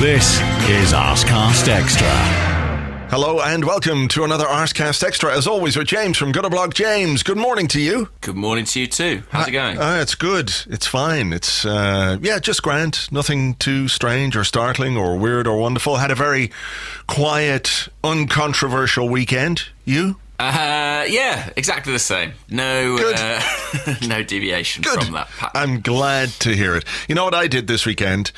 This is Arsecast Extra. Hello and welcome to another Arsecast Extra. As always, with James from Gutterblock. James, good morning to you. Good morning to you too. How's it going? It's good. It's fine. It's, just grand. Nothing too strange or startling or weird or wonderful. Had a very quiet, uncontroversial weekend. You? Yeah, exactly the same. No, no deviation from that pattern. I'm glad to hear it. You know what I did this weekend?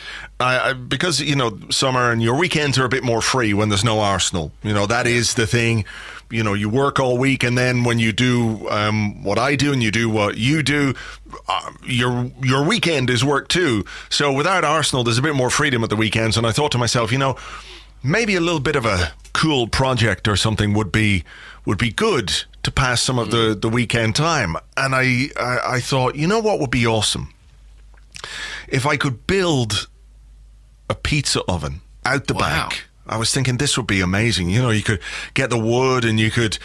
Because, summer and your weekends are a bit more free when there's no Arsenal. That is the thing. You work all week, and then when you do what I do and you do what you do, your weekend is work too. So without Arsenal, there's a bit more freedom at the weekends. And I thought to myself, maybe a little bit of a cool project or something would be good to pass some of the weekend time. And I thought, what would be awesome? If I could build a pizza oven out the back. I was thinking this would be amazing. You could get the wood and you could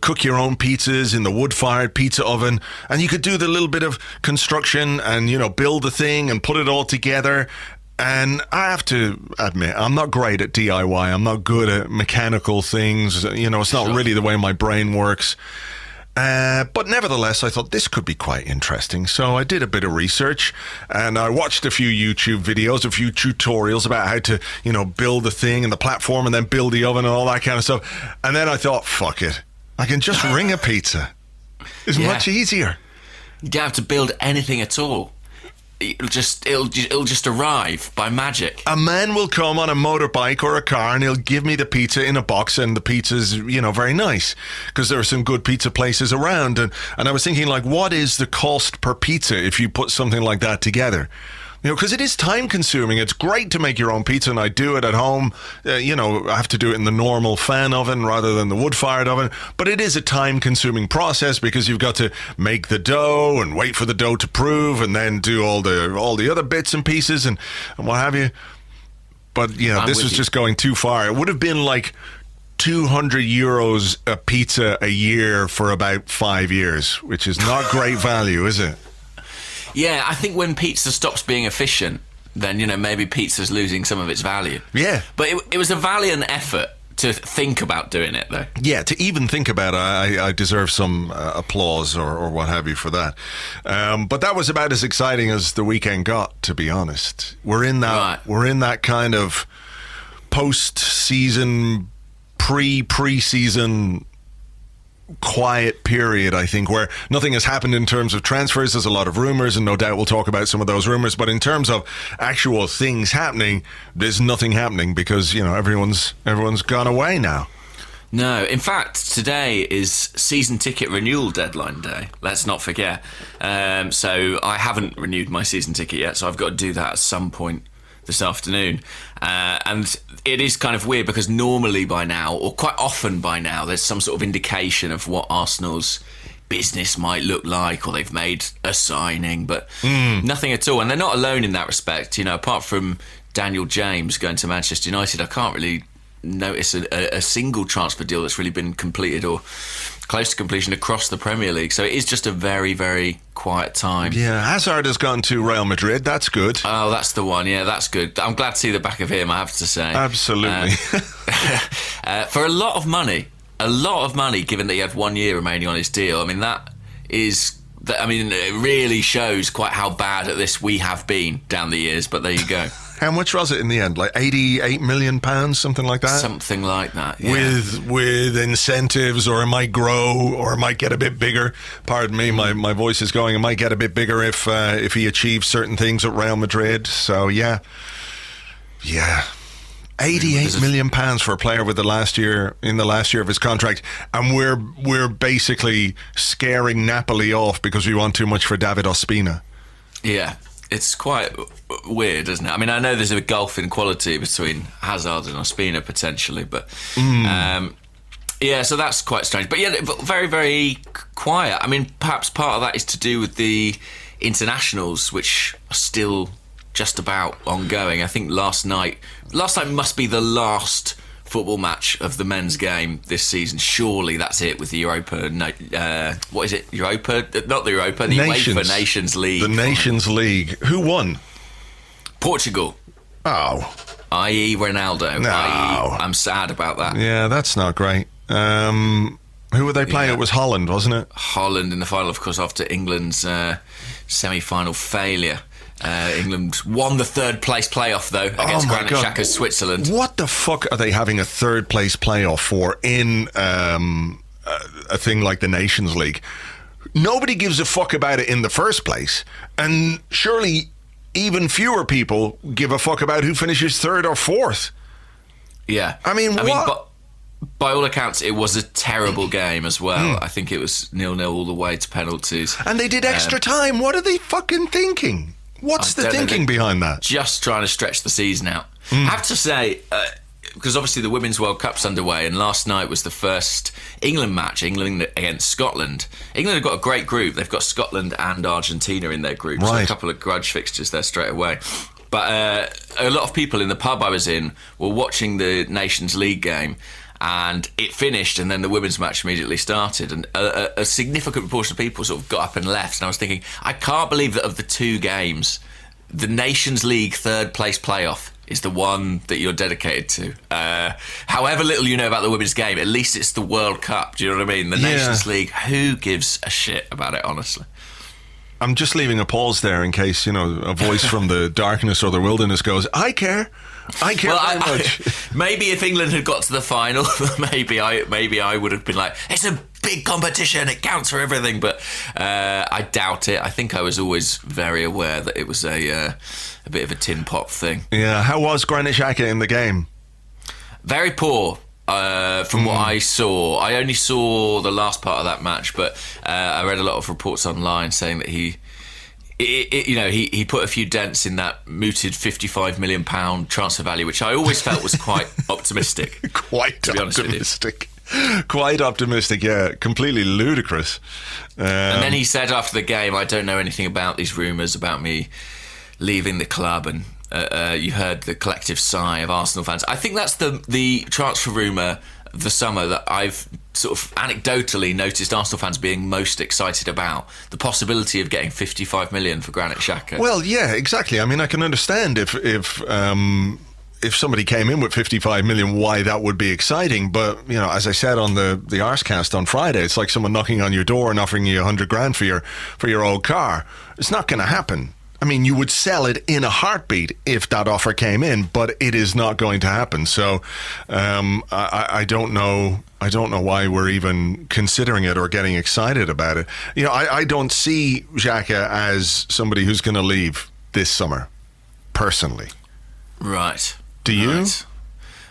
cook your own pizzas in the wood-fired pizza oven, and you could do the little bit of construction and, build the thing and put it all together. And I have to admit, I'm not great at DIY. I'm not good at mechanical things. It's not really the way my brain works. But nevertheless, I thought this could be quite interesting. So I did a bit of research and I watched a few YouTube videos, a few tutorials about how to, build the thing and the platform and then build the oven and all that kind of stuff. And then I thought, fuck it. I can just ring a pizza. It's much easier. You don't have to build anything at all. It'll just arrive by magic. A man will come on a motorbike or a car and he'll give me the pizza in a box, and the pizza's, very nice because there are some good pizza places around. And I was thinking, what is the cost per pizza if you put something like that together? Because it is time consuming. It's great to make your own pizza, and I do it at home. I have to do it in the normal fan oven rather than the wood-fired oven. But it is a time consuming process because you've got to make the dough and wait for the dough to prove and then do all the other bits and pieces and what have you. But, this was just going too far. It would have been like €200 a pizza a year for about 5 years, which is not great value, is it? Yeah, I think when pizza stops being efficient, then, maybe pizza's losing some of its value. Yeah. But it was a valiant effort to think about doing it, though. Yeah, to even think about it, I deserve some applause or what have you for that. But that was about as exciting as the weekend got, to be honest. We're in that kind of post-season, pre-season quiet period, I think, where nothing has happened in terms of transfers. There's a lot of rumours, and no doubt we'll talk about some of those rumours, but in terms of actual things happening, there's nothing happening because everyone's gone away now. No, in fact, today is season ticket renewal deadline day. Let's not forget. So I haven't renewed my season ticket yet, so I've got to do that at some point this afternoon. And it is kind of weird because normally by now, or quite often by now, there's some sort of indication of what Arsenal's business might look like, or they've made a signing, but nothing at all. And they're not alone in that respect. Apart from Daniel James going to Manchester United, I can't really notice a single transfer deal that's really been completed or close to completion across the Premier League. So it is just a very, very quiet time. Yeah, Hazard has gone to Real Madrid. That's good. Oh, that's the one. Yeah, that's good. I'm glad to see the back of him, I have to say. Absolutely. For a lot of money, given that he had 1 year remaining on his deal. I mean, it really shows quite how bad at this we have been down the years, but there you go. How much was it in the end? Like £88 million, something like that? Something like that, yeah. With incentives, or it might grow, or it might get a bit bigger. Pardon me, my voice is going. It might get a bit bigger if he achieves certain things at Real Madrid. So, yeah. £88 million for a player with the last year of his contract, and we're basically scaring Napoli off because we want too much for David Ospina. Yeah. It's quite weird, isn't it? I mean, I know there's a gulf in quality between Hazard and Ospina potentially, but so that's quite strange. But yeah, very, very quiet. I mean, perhaps part of that is to do with the internationals, which are still just about ongoing. I think last night must be the last football match of the men's game this season. Surely that's it with the Europa. What is it? Europa? Not the Europa. The UEFA Nations League. The Nations League. Who won? Portugal. Oh. i.e. Ronaldo. No. i.e. I'm sad about that. Yeah, that's not great. Who were they playing? Yeah. It was Holland, wasn't it? Holland in the final, of course, after England's semi-final failure. England won the third-place playoff, though, against Granit Xhaka's Switzerland. What the fuck are they having a third-place playoff for in a thing like the Nations League? Nobody gives a fuck about it in the first place. And surely even fewer people give a fuck about who finishes third or fourth. Yeah. I mean, what? By all accounts, it was a terrible game as well. I think it was 0-0 all the way to penalties. And they did extra time. What are they fucking thinking? What's the thinking behind that? Just trying to stretch the season out. I have to say, because obviously the Women's World Cup's underway, and last night was the first England match, England against Scotland. England have got a great group. They've got Scotland and Argentina in their group, so a couple of grudge fixtures there straight away. But a lot of people in the pub I was in were watching the Nations League game, and it finished, and then the women's match immediately started, and a significant proportion of people sort of got up and left, and I was thinking, I can't believe that of the two games, the Nations League third place playoff is the one that you're dedicated to. However little you know about the women's game, at least it's the World Cup, do you know what I mean? The Nations League, who gives a shit about it, honestly? I'm just leaving a pause there in case, a voice from the darkness or the wilderness goes, I care very much. Maybe if England had got to the final, maybe I would have been like, it's a big competition, it counts for everything. But I doubt it. I think I was always very aware that it was a bit of a tin pot thing. Yeah, how was Granit Xhaka in the game? Very poor. From what I saw, I only saw the last part of that match, but I read a lot of reports online saying that he put a few dents in that mooted £55 million transfer value, which I always felt was quite optimistic. Quite optimistic. Quite optimistic, yeah. Completely ludicrous. And then he said after the game, I don't know anything about these rumours about me leaving the club, and you heard the collective sigh of Arsenal fans. I think that's the transfer rumour of the summer that I've sort of anecdotally noticed Arsenal fans being most excited about. The possibility of getting 55 million for Granit Xhaka. Well, yeah, exactly. I mean, I can understand if somebody came in with 55 million, why that would be exciting. But, as I said on the Arsecast on Friday, it's like someone knocking on your door and offering you 100 grand for your old car. It's not going to happen. I mean, you would sell it in a heartbeat if that offer came in, but it is not going to happen. So I don't know. I don't know why we're even considering it or getting excited about it. I don't see Xhaka as somebody who's going to leave this summer, personally. Right. Do you? Right.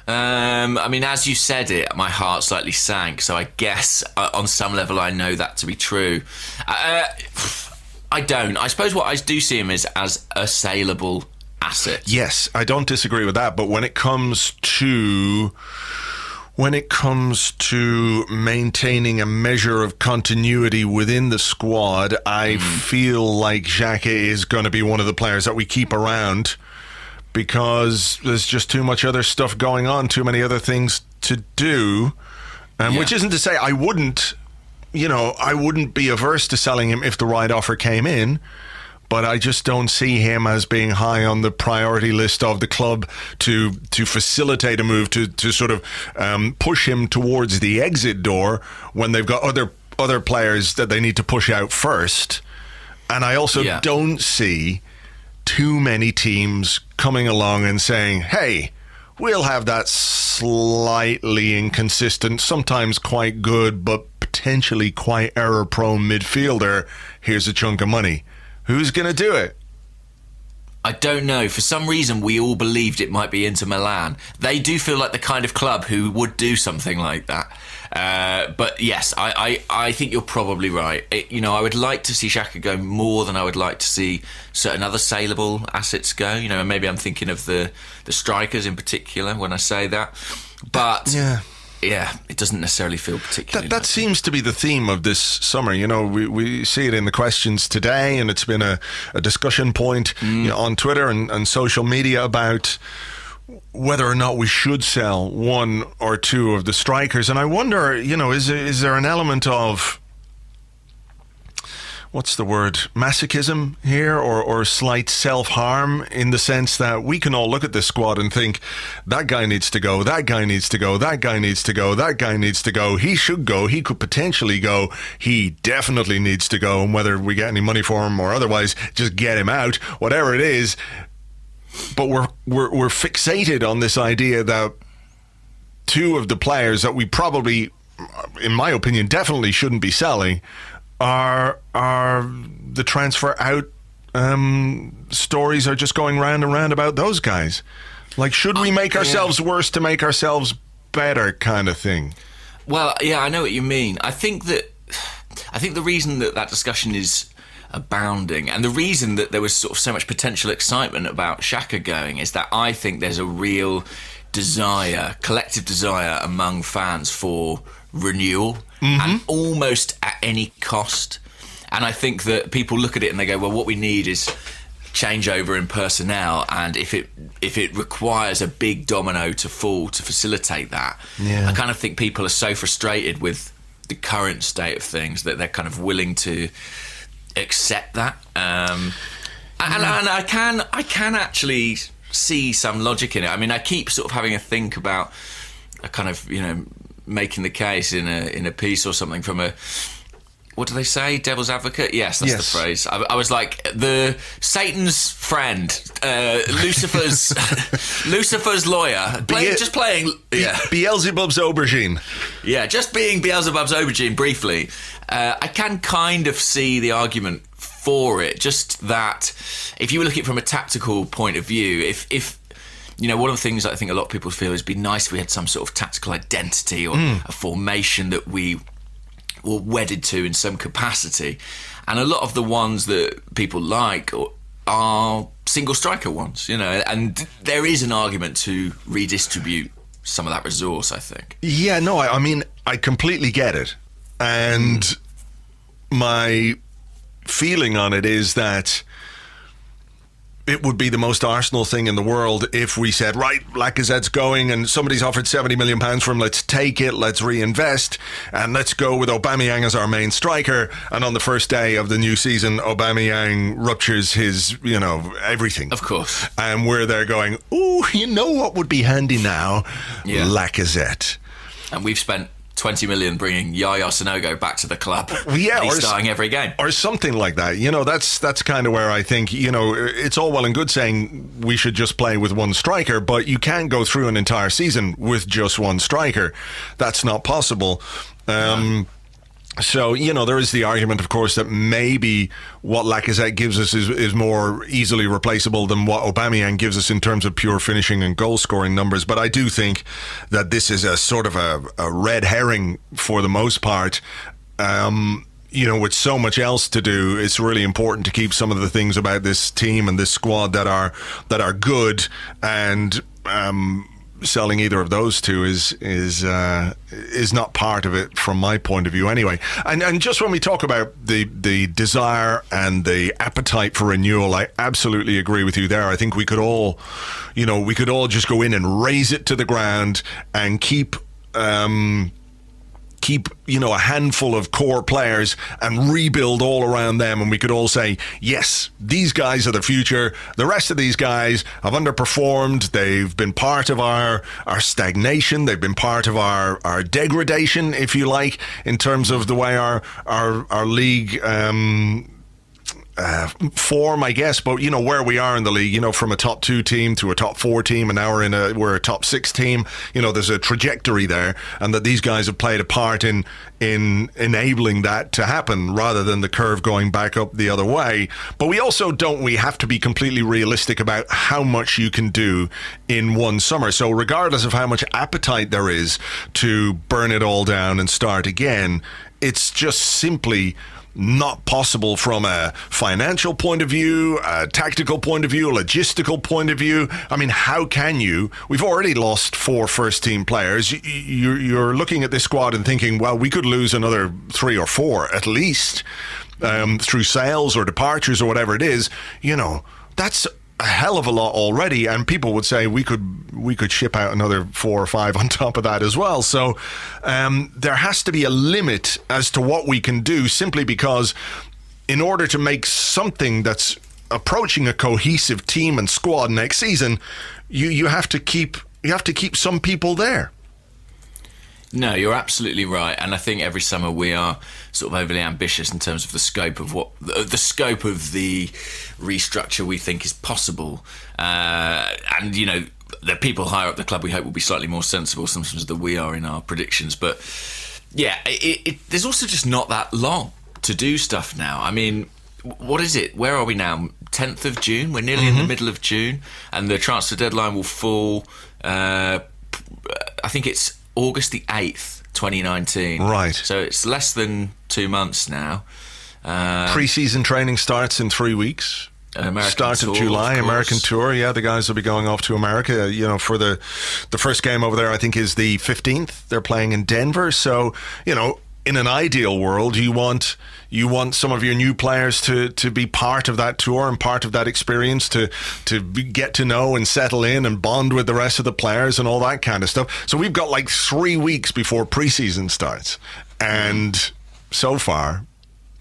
I mean, as you said it, my heart slightly sank. So I guess on some level I know that to be true. I don't. I suppose what I do see him is as a saleable asset. Yes, I don't disagree with that. But when it comes to maintaining a measure of continuity within the squad, I feel like Xhaka is going to be one of the players that we keep around because there's just too much other stuff going on, too many other things to do. Which isn't to say I wouldn't be averse to selling him if the right offer came in, but I just don't see him as being high on the priority list of the club to facilitate a move, to sort of push him towards the exit door when they've got other players that they need to push out first. And I also don't see too many teams coming along and saying, hey, we'll have that slightly inconsistent, sometimes quite good, but potentially quite error-prone midfielder. Here's a chunk of money. Who's going to do it? I don't know. For some reason, we all believed it might be Inter Milan. They do feel like the kind of club who would do something like that. But yes, I think you're probably right. I would like to see Xhaka go more than I would like to see certain other saleable assets go. And maybe I'm thinking of the strikers in particular when I say that. But yeah, it doesn't necessarily feel particularly. That seems to be the theme of this summer. We see it in the questions today, and it's been a discussion point on Twitter and social media about whether or not we should sell one or two of the strikers. And I wonder, is there an element of, what's the word, masochism here, or slight self-harm, in the sense that we can all look at this squad and think, that guy needs to go, that guy needs to go, that guy needs to go, that guy needs to go, he should go, he could potentially go, he definitely needs to go, and whether we get any money for him or otherwise, just get him out, whatever it is. But we're fixated on this idea that two of the players that we probably, in my opinion, definitely shouldn't be selling are the transfer out stories are just going round and round about those guys. Like, should we make ourselves worse to make ourselves better, kind of thing? Well, yeah, I know what you mean. I think the reason that discussion is abounding, and the reason that there was sort of so much potential excitement about Xhaka going, is that I think there's a real desire, collective desire among fans for renewal, and almost at any cost. And I think that people look at it and they go, well, what we need is changeover in personnel, and if it requires a big domino to fall to facilitate that, I kind of think people are so frustrated with the current state of things that they're kind of willing to accept that. And I can actually see some logic in it. I mean, I keep sort of having a think about a kind of, making the case in a piece or something from a, what do they say, devil's advocate? Yes, that's the phrase. I was like, the Satan's friend, Lucifer's lawyer, Beelzebub's aubergine. Yeah, just being Beelzebub's aubergine briefly. I can kind of see the argument for it, just that if you were looking from a tactical point of view, if one of the things that I think a lot of people feel is, it'd be nice if we had some sort of tactical identity or a formation that we were wedded to in some capacity. And a lot of the ones that people like are single striker ones, and there is an argument to redistribute some of that resource, I think. Yeah, no, I mean, I completely get it. And my feeling on it is that it would be the most Arsenal thing in the world if we said, right, Lacazette's going and somebody's offered £70 million for him, let's take it, let's reinvest, and let's go with Aubameyang as our main striker. And on the first day of the new season, Aubameyang ruptures his, everything. Of course. And we're there going, ooh, you know what would be handy now? Yeah. Lacazette. And we've spent 20 million bringing Yaya Sanogo back to the club. Yeah, he's starting every game. Or something like that. That's kind of where I think, it's all well and good saying we should just play with one striker, but you can't go through an entire season with just one striker. That's not possible. So, there is the argument, of course, that maybe what Lacazette gives us is more easily replaceable than what Aubameyang gives us in terms of pure finishing and goal-scoring numbers. But I do think that this is a sort of a red herring for the most part. With so much else to do, it's really important to keep some of the things about this team and this squad that are good, and selling either of those two is not part of it from my point of view anyway. And just when we talk about the desire and the appetite for renewal, I absolutely agree with you there. I think we could all just go in and raise it to the ground and keep a handful of core players and rebuild all around them, and we could all say, yes, these guys are the future. The rest of these guys have underperformed. They've been part of our stagnation. They've been part of our degradation, if you like, in terms of the way our league form, I guess, but where we are in the league, from a top 2 team to a top 4 team, and now we're a top 6 team. There's a trajectory there, and that these guys have played a part in enabling that to happen, rather than the curve going back up the other way. But we have to be completely realistic about how much you can do in one summer. So regardless of how much appetite there is to burn it all down and start again, it's just simply not possible from a financial point of view, a tactical point of view, a logistical point of view. I mean, how can you? We've already lost 4 first-team players. You're looking at this squad and thinking, well, we could lose another 3 or 4 at least through sales or departures or whatever it is. That's a hell of a lot already, and people would say we could ship out another 4 or 5 on top of that as well. So there has to be a limit as to what we can do, simply because in order to make something that's approaching a cohesive team and squad next season, you have to keep some people there. No, you're absolutely right, and I think every summer we are sort of overly ambitious in terms of the scope of the restructure we think is possible, and the people higher up the club we hope will be slightly more sensible sometimes than we are in our predictions. But yeah, there's also just not that long to do stuff now. I mean, what is it? Where are we now? 10th of June? We're nearly in the middle of June, and the transfer deadline will fall. I think it's August the 8th, 2019. Right. So it's less than 2 months now. Pre-season training starts in 3 weeks. Start of July, American tour. Yeah, the guys will be going off to America. For the first game over there, I think is the 15th. They're playing in Denver. So, in an ideal world, you want some of your new players to be part of that tour and part of that experience, to get to know and settle in and bond with the rest of the players and all that kind of stuff. So we've got like 3 weeks before preseason starts, and so far,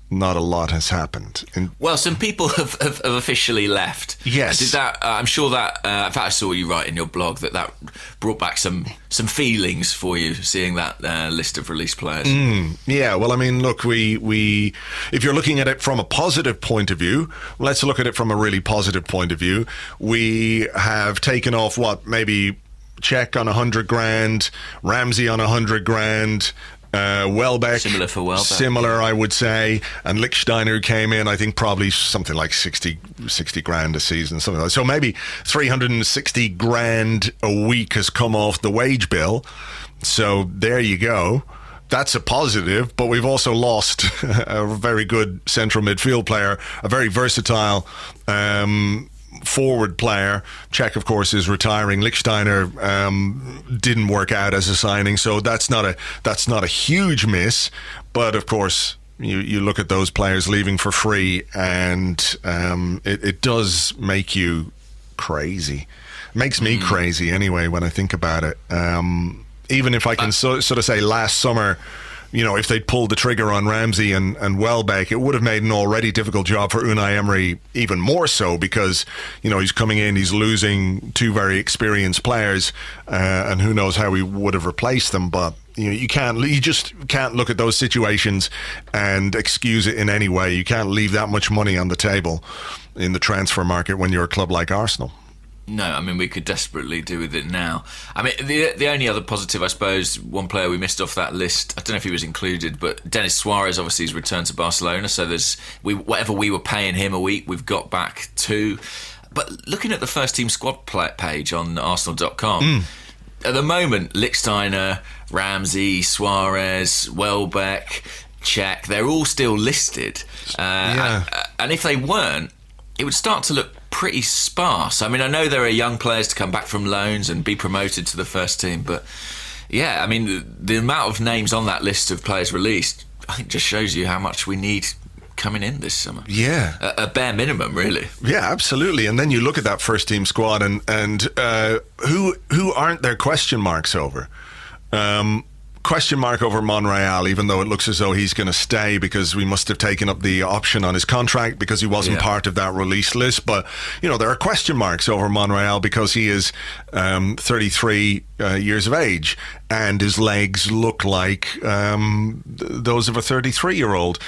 not a lot has happened. Well, some people have officially left. Yes. Did that? I'm sure that. In fact, I saw you write in your blog that brought back some feelings for you, seeing that list of released players. Yeah. Well, I mean, look, we if you're looking at it from a positive point of view, let's look at it from a really positive point of view. We have taken off maybe Cech on 100 grand, Ramsey on 100 grand. Welbeck, similar for Welbeck, similar I would say, and Lichtsteiner came in, I think probably something like 60 grand a season, something like that. So maybe 360 grand a week has come off the wage bill. So there you go. That's a positive, but we've also lost a very good central midfield player, a very versatile forward player. Cech, of course, is retiring. Lichtsteiner didn't work out as a signing, so that's not a huge miss. But of course, you look at those players leaving for free, and it does make you crazy. It makes me crazy anyway when I think about it. Even if I can sort of say last summer, if they'd pulled the trigger on Ramsey and Welbeck, it would have made an already difficult job for Unai Emery even more so, because, he's coming in, he's losing 2 very experienced players, and who knows how he would have replaced them. But you just can't look at those situations and excuse it in any way. You can't leave that much money on the table in the transfer market when you're a club like Arsenal. No, I mean, we could desperately do with it now. I mean, the only other positive, I suppose, one player we missed off that list, I don't know if he was included, but Denis Suarez obviously has returned to Barcelona, so whatever we were paying him a week, we've got back too. But looking at the first team squad page on Arsenal.com, at the moment, Lichtsteiner, Ramsey, Suarez, Welbeck, Cech, they're all still listed. And if they weren't, it would start to look pretty sparse. I mean, I know there are young players to come back from loans and be promoted to the first team, but yeah, I mean, the amount of names on that list of players released, I think, just shows you how much we need coming in this summer. Yeah. A bare minimum, really. Yeah, absolutely. And then you look at that first team squad, and who aren't there question marks over? Question mark over Monreal, even though it looks as though he's going to stay, because we must have taken up the option on his contract because he wasn't part of that release list. But, there are question marks over Monreal because he is 33 years of age, and his legs look like those of a 33-year-old.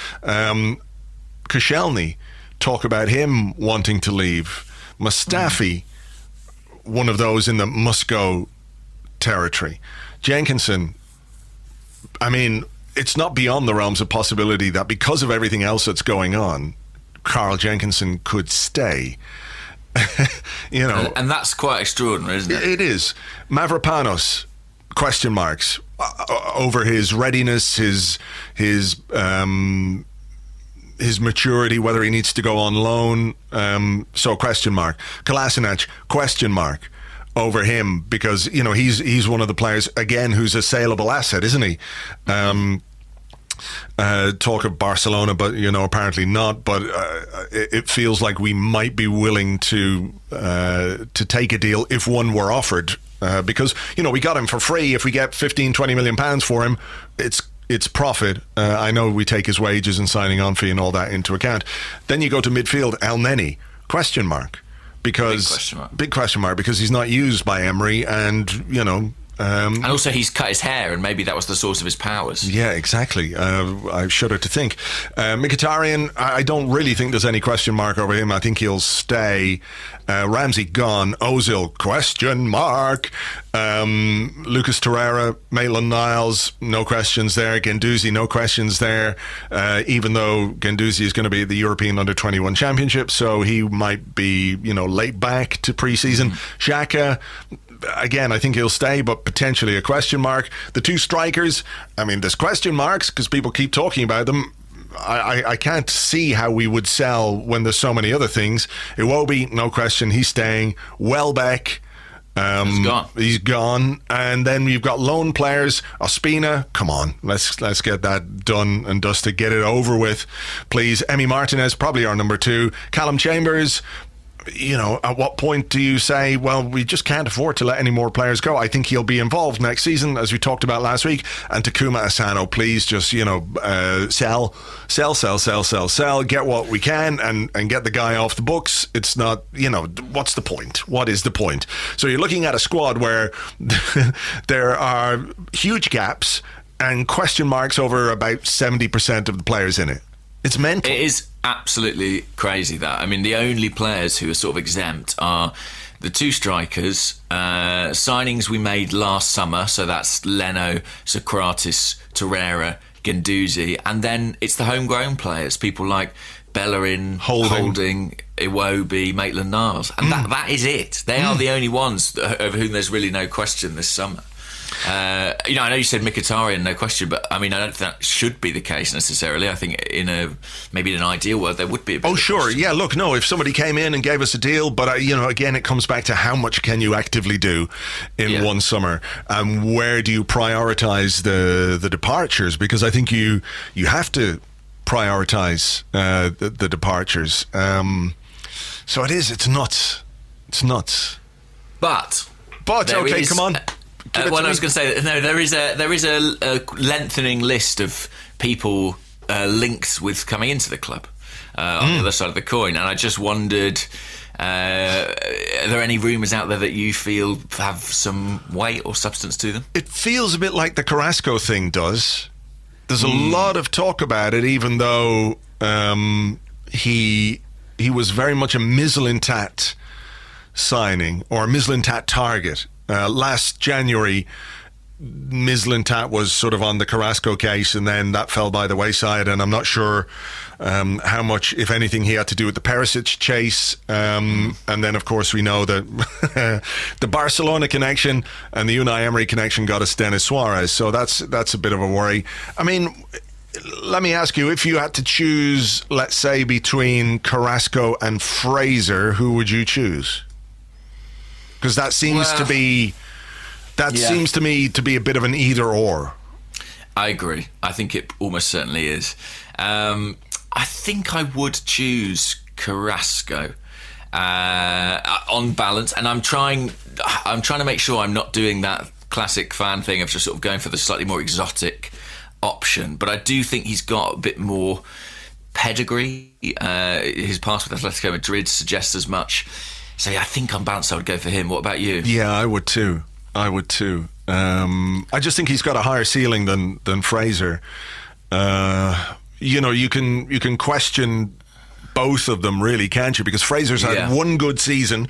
Koscielny, talk about him wanting to leave. Mustafi, one of those in the must-go territory. Jenkinson, I mean, it's not beyond the realms of possibility that because of everything else that's going on, Carl Jenkinson could stay. And that's quite extraordinary, isn't it? It is. Mavropanos, question marks over his readiness, his maturity, whether he needs to go on loan. So question mark. Kolasinac, question mark over him, because he's one of the players again who's a saleable asset, isn't he? Talk of Barcelona, but apparently not. But it feels like we might be willing to take a deal if one were offered, because we got him for free. If we get 15-20 million pounds for him, it's it's profit. I know we take his wages and signing on fee and all that into account. Then you go to midfield, El Neni, question mark. Because big question mark because he's not used by Emery, and and also he's cut his hair, and maybe that was the source of his powers. Yeah, exactly. I shudder to think. Mkhitaryan, I don't really think there's any question mark over him. I think he'll stay. Ramsey gone. Ozil, question mark. Lucas Torreira, Maitland-Niles, no questions there. Guendouzi, no questions there. Even though Guendouzi is going to be at the European Under-21 Championship, so he might be, late back to pre-season. Xhaka, again, I think he'll stay, but potentially a question mark. The two strikers, I mean, there's question marks because people keep talking about them. I can't see how we would sell when there's so many other things. Iwobi, no question, he's staying. Welbeck, he's gone. And then you've got loan players. Ospina, come on, let's get that done and dusted, get it over with, please. Emi Martinez, probably our number 2. Callum Chambers, at what point do you say, well, we just can't afford to let any more players go? I think he'll be involved next season, as we talked about last week. And Takuma Asano, please just, sell, get what we can and get the guy off the books. It's not, what's the point? What is the point? So you're looking at a squad where there are huge gaps and question marks over about 70% of the players in it. It's mental. It is absolutely crazy that. I mean, the only players who are sort of exempt are the 2 strikers, signings we made last summer, so that's Leno, Socrates, Torreira, Guendouzi, and then it's the homegrown players, people like Bellerin, Holding, Iwobi, Maitland-Niles, and that is it. They are the only ones over whom there's really no question this summer. I know you said Mkhitaryan, no question, but I mean, I don't think that should be the case necessarily. I think maybe in an ideal world there would be a bit sure, question. Yeah, look, no, if somebody came in and gave us a deal, but again, it comes back to how much can you actively do in one summer, and where do you prioritise the departures? Because I think you have to prioritise the departures. So it's nuts. But okay, come on. I was going to say, no, there is a lengthening list of people linked with coming into the club on the other side of the coin, and I just wondered, are there any rumours out there that you feel have some weight or substance to them? It feels a bit like the Carrasco thing does. There's a lot of talk about it, even though he was very much a Miscellaneous signing or a Miscellaneous target. Last January, Miscellaneous was sort of on the Carrasco case, and then that fell by the wayside, and I'm not sure how much, if anything, he had to do with the Perisic chase. And then, of course, we know that the Barcelona connection and the Unai Emery connection got us Denis Suarez, so that's a bit of a worry. I mean, let me ask you, if you had to choose, let's say, between Carrasco and Fraser, who would you choose? Because that seems seems to me to be a bit of an either or. I agree. I think it almost certainly is. I think I would choose Carrasco on balance, and I'm trying to make sure I'm not doing that classic fan thing of just sort of going for the slightly more exotic option. But I do think he's got a bit more pedigree. His past with Atletico Madrid suggests as much. So I think on balance I would go for him. What about you? Yeah, I would too. I just think he's got a higher ceiling than Fraser. You can question both of them, really, can't you? Because Fraser's had one good season.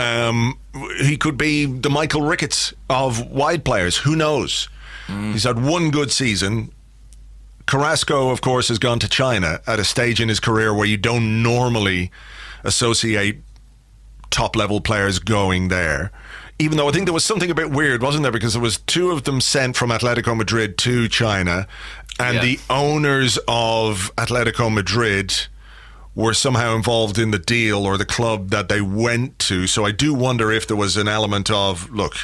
He could be the Michael Ricketts of wide players. Who knows? He's had one good season. Carrasco, of course, has gone to China at a stage in his career where you don't normally associate top-level players going there. Even though I think there was something a bit weird, wasn't there? Because there was 2 of them sent from Atletico Madrid to China, and the owners of Atletico Madrid were somehow involved in the deal or the club that they went to. So I do wonder if there was an element of, look,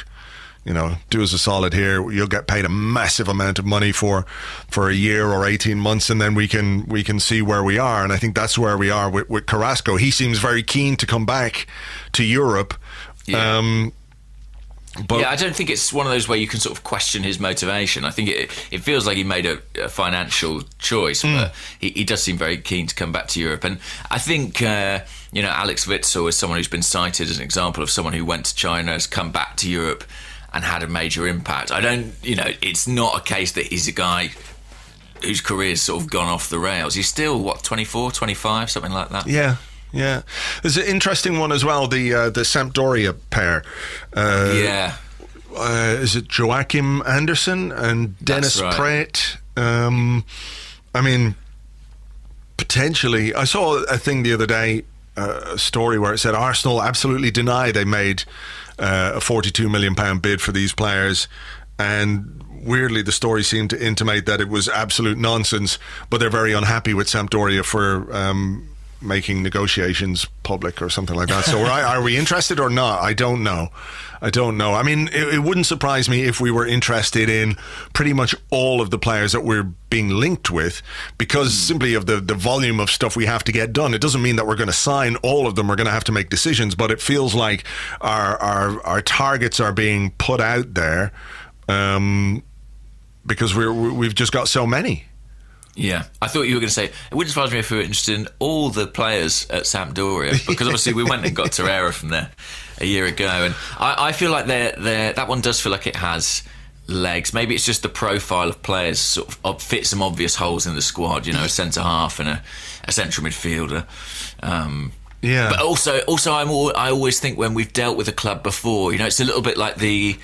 do us a solid here. You'll get paid a massive amount of money for a year or 18 months, and then we can see where we are. And I think that's where we are with Carrasco. He seems very keen to come back to Europe. But yeah, I don't think it's one of those where you can sort of question his motivation. I think it feels like he made a financial choice, but he does seem very keen to come back to Europe. And I think, Alex Witsel is someone who's been cited as an example of someone who went to China, has come back to Europe and had a major impact. It's not a case that he's a guy whose career's sort of gone off the rails. He's still, 24, 25, something like that? Yeah. Yeah, there's an interesting one as well. The Sampdoria pair. Is it Joachim Andersen and Dennis Praet? Potentially. I saw a thing the other day, a story where it said Arsenal absolutely deny they made a £42 million bid for these players, and weirdly the story seemed to intimate that it was absolute nonsense, but they're very unhappy with Sampdoria for making negotiations public or something like that. So are we interested or not? I don't know. I mean, it wouldn't surprise me if we were interested in pretty much all of the players that we're being linked with, because simply of the volume of stuff we have to get done. It doesn't mean that we're going to sign all of them. We're going to have to make decisions, but it feels like our targets are being put out there because we've just got so many. Yeah, I thought you were going to say, it wouldn't surprise me if we were interested in all the players at Sampdoria, because obviously we went and got Torreira from there a year ago, and I feel like that one does feel like it has legs. Maybe it's just the profile of players sort of fit some obvious holes in the squad, a centre-half and a central midfielder. Yeah. But also I always think when we've dealt with a club before, it's a little bit like is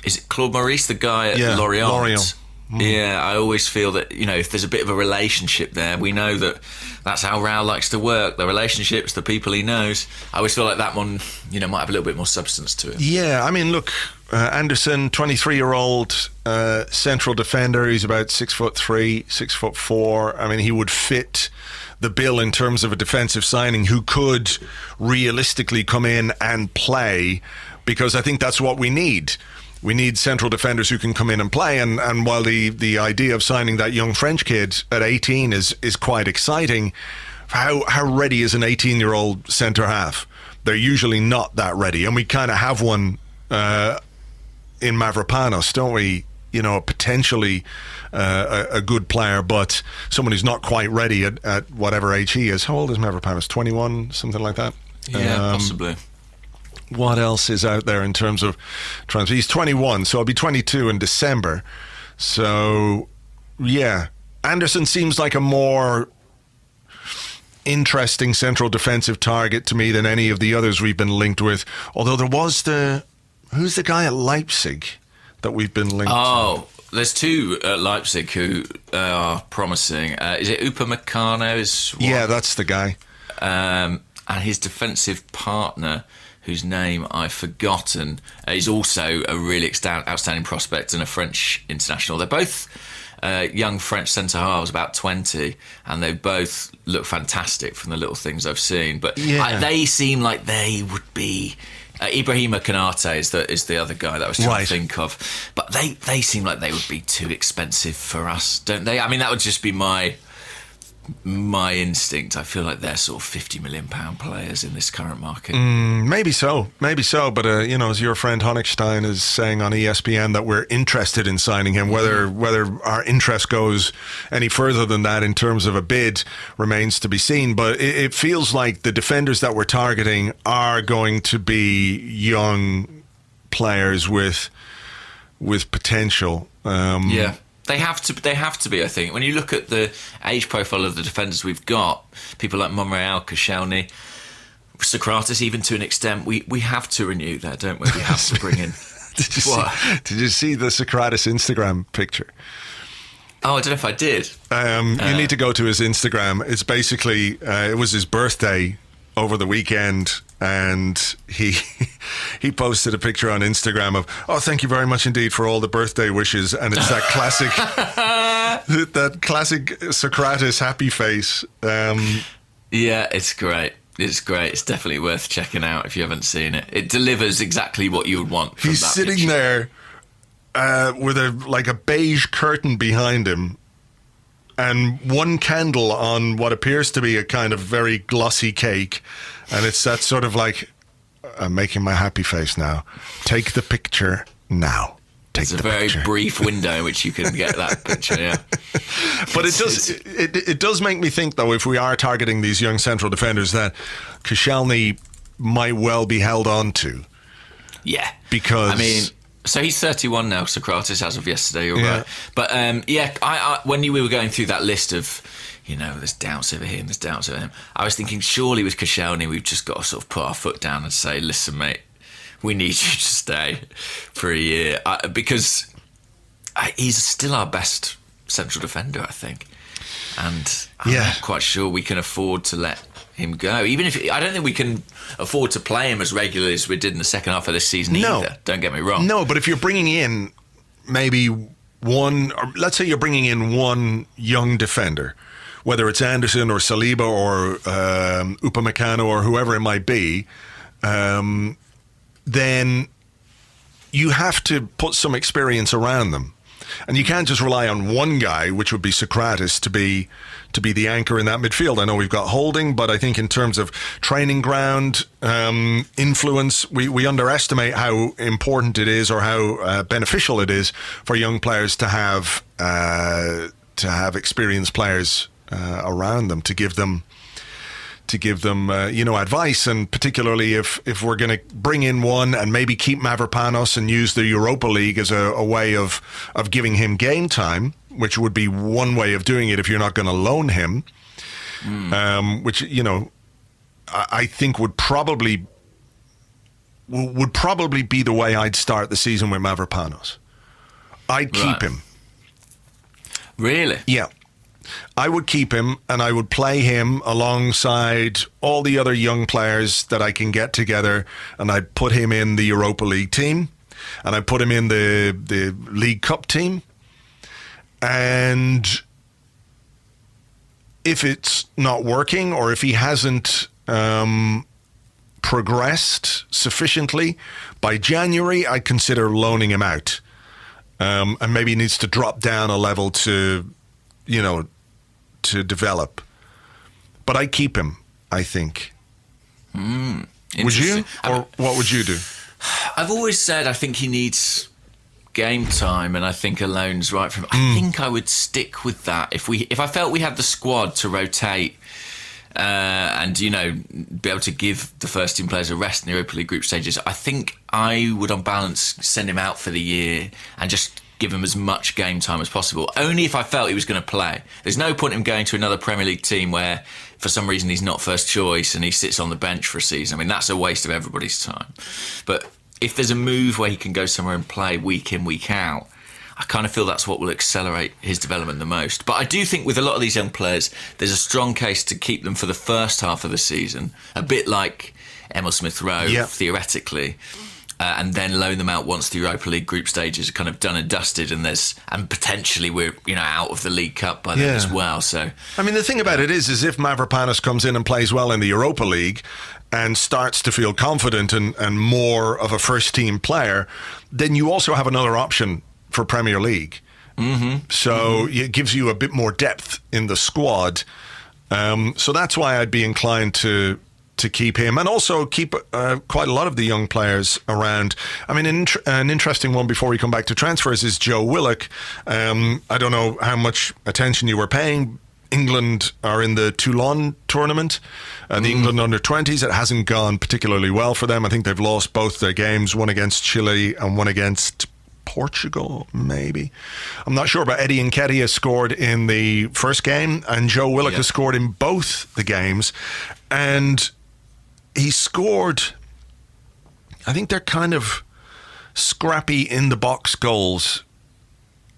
it Claude Maurice, the guy at Lorient? Yeah, I always feel that, if there's a bit of a relationship there, we know that's how Raul likes to work, the relationships, the people he knows. I always feel like that one, might have a little bit more substance to it. Yeah, I mean, look, Anderson, 23-year-old central defender. He's about 6'3", 6'4". I mean, he would fit the bill in terms of a defensive signing who could realistically come in and play, because I think that's what we need. We need central defenders who can come in and play, and while the idea of signing that young French kid at 18 is quite exciting, how ready is an 18-year-old centre-half? They're usually not that ready, and we kind of have one in Mavropanos, don't we? Potentially a good player, but someone who's not quite ready at whatever age he is. How old is Mavropanos? 21, something like that? Yeah, possibly. What else is out there in terms of transfer? He's 21, so I'll be 22 in December. So, yeah. Anderson seems like a more interesting central defensive target to me than any of the others we've been linked with. Although there was who's the guy at Leipzig that we've been linked to? Oh, there's two at Leipzig who are promising. Is it Upamecano? Yeah, that's the guy. And his defensive partner, whose name I've forgotten, is also a really outstanding prospect and a French international. They're both young French centre-halves, about 20, and they both look fantastic from the little things I've seen. But they seem like they would be... Ibrahima Konate is the other guy that I was trying to think of. But they seem like they would be too expensive for us, don't they? I mean, that would just be my instinct. I feel like they're sort of £50 million players in this current market. Maybe so. But as your friend Honigstein is saying on ESPN, that we're interested in signing him. Whether our interest goes any further than that in terms of a bid remains to be seen. But it feels like the defenders that we're targeting are going to be young players with potential. Yeah. They have to be, I think. When you look at the age profile of the defenders we've got, people like Monreal, Koscielny, Socrates, even to an extent, we have to renew that, don't we? We have to bring in... Did you see the Socrates Instagram picture? Oh, I don't know if I did. You need to go to his Instagram. It's basically, it was his birthday over the weekend, and he posted a picture on Instagram of, thank you very much indeed for all the birthday wishes, and it's that classic Socrates happy face. Yeah, it's great. It's great. It's definitely worth checking out if you haven't seen it. It delivers exactly what you would want from He's that sitting picture. there with a beige curtain behind him, and one candle on what appears to be a kind of very glossy cake, and it's that sort of like I'm making my happy face now. Take the picture now. Take It's a very brief window in which you can get that picture, yeah. But it does make me think, though, if we are targeting these young central defenders, that Koscielny might well be held on to. Yeah. Because... I mean... So he's 31 now, Socrates, as of yesterday, you're Yeah. right. But I when we were going through that list of, there's doubts over him, there's doubts over him, I was thinking, surely with Koscielny, we've just got to sort of put our foot down and say, listen, mate, we need you to stay for a year. Because he's still our best central defender, I think. And I'm not quite sure we can afford to let him go. Even if I don't think we can afford to play him as regularly as we did in the second half of this season either. Don't get me wrong. No, but if you're bringing in maybe one, or let's say you're bringing in one young defender, whether it's Anderson or Saliba or Upamecano or whoever it might be, then you have to put some experience around them. And you can't just rely on one guy, which would be Socrates, to be the anchor in that midfield. I know we've got Holding, but I think in terms of training ground influence, we underestimate how important it is or how beneficial it is for young players to have experienced players around them to give them advice, and particularly if we're going to bring in one and maybe keep Mavropanos and use the Europa League as a way of giving him game time, which would be one way of doing it if you're not going to loan him, which I think would probably be the way I'd start the season with Mavropanos. I'd keep him. Really? Yeah. I would keep him, and I would play him alongside all the other young players that I can get together, and I'd put him in the Europa League team, and I'd put him in the League Cup team. And if it's not working, or if he hasn't progressed sufficiently, by January, I'd consider loaning him out. And maybe he needs to drop down a level to develop. But I keep him, I think. Would you? Or what would you do? I've always said I think he needs game time, and I think a loan's right for him. I think I would stick with that. If I felt we had the squad to rotate and, be able to give the first team players a rest in the Europa League group stages, I think I would, on balance, send him out for the year and just give him as much game time as possible, only if I felt he was going to play. There's no point in him going to another Premier League team where for some reason he's not first choice and he sits on the bench for a season. I mean, that's a waste of everybody's time. But if there's a move where he can go somewhere and play week in, week out, I kind of feel that's what will accelerate his development the most. But I do think with a lot of these young players, there's a strong case to keep them for the first half of the season, a bit like Emil Smith-Rowe, theoretically. And then loan them out once the Europa League group stages are kind of done and dusted, and potentially we're out of the League Cup by then as well. So I mean, the thing about it is if Mavropanos comes in and plays well in the Europa League and starts to feel confident and more of a first team player, then you also have another option for Premier League. So it gives you a bit more depth in the squad. So that's why I'd be inclined to keep him, and also keep quite a lot of the young players around. I mean, an interesting one before we come back to transfers is Joe Willock. I don't know how much attention you were paying. England are in the Toulon tournament, the England under-20s. It hasn't gone particularly well for them. I think they've lost both their games, one against Chile and one against Portugal, maybe. I'm not sure, but Eddie Nketiah scored in the first game, and Joe Willock has scored in both the games. And he scored, I think they're kind of scrappy in the box goals.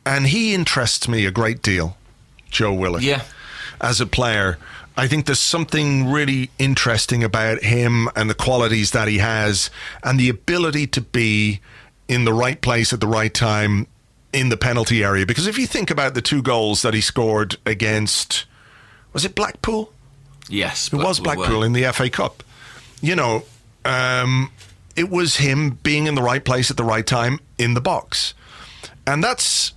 And he interests me a great deal, Joe Willock. As a player, I think there's something really interesting about him and the qualities that he has and the ability to be in the right place at the right time in the penalty area. Because if you think about the two goals that he scored against, was it Blackpool? Yes. It was Blackpool in the FA Cup. It was him being in the right place at the right time in the box. And that's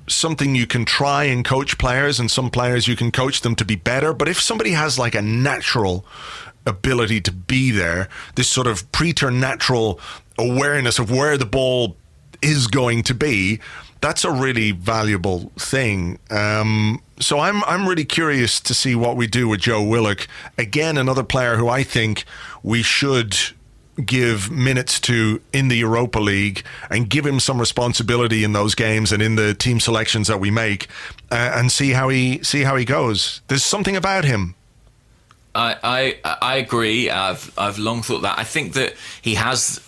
something you can try and coach players, and some players you can coach them to be better. But if somebody has like a natural ability to be there, this sort of preternatural awareness of where the ball is going to be, that's a really valuable thing. So I'm really curious to see what we do with Joe Willock. Again, another player who I think we should give minutes to in the Europa League and give him some responsibility in those games and in the team selections that we make, and see how he goes. There's something about him. I agree. I've long thought that. I think that he has,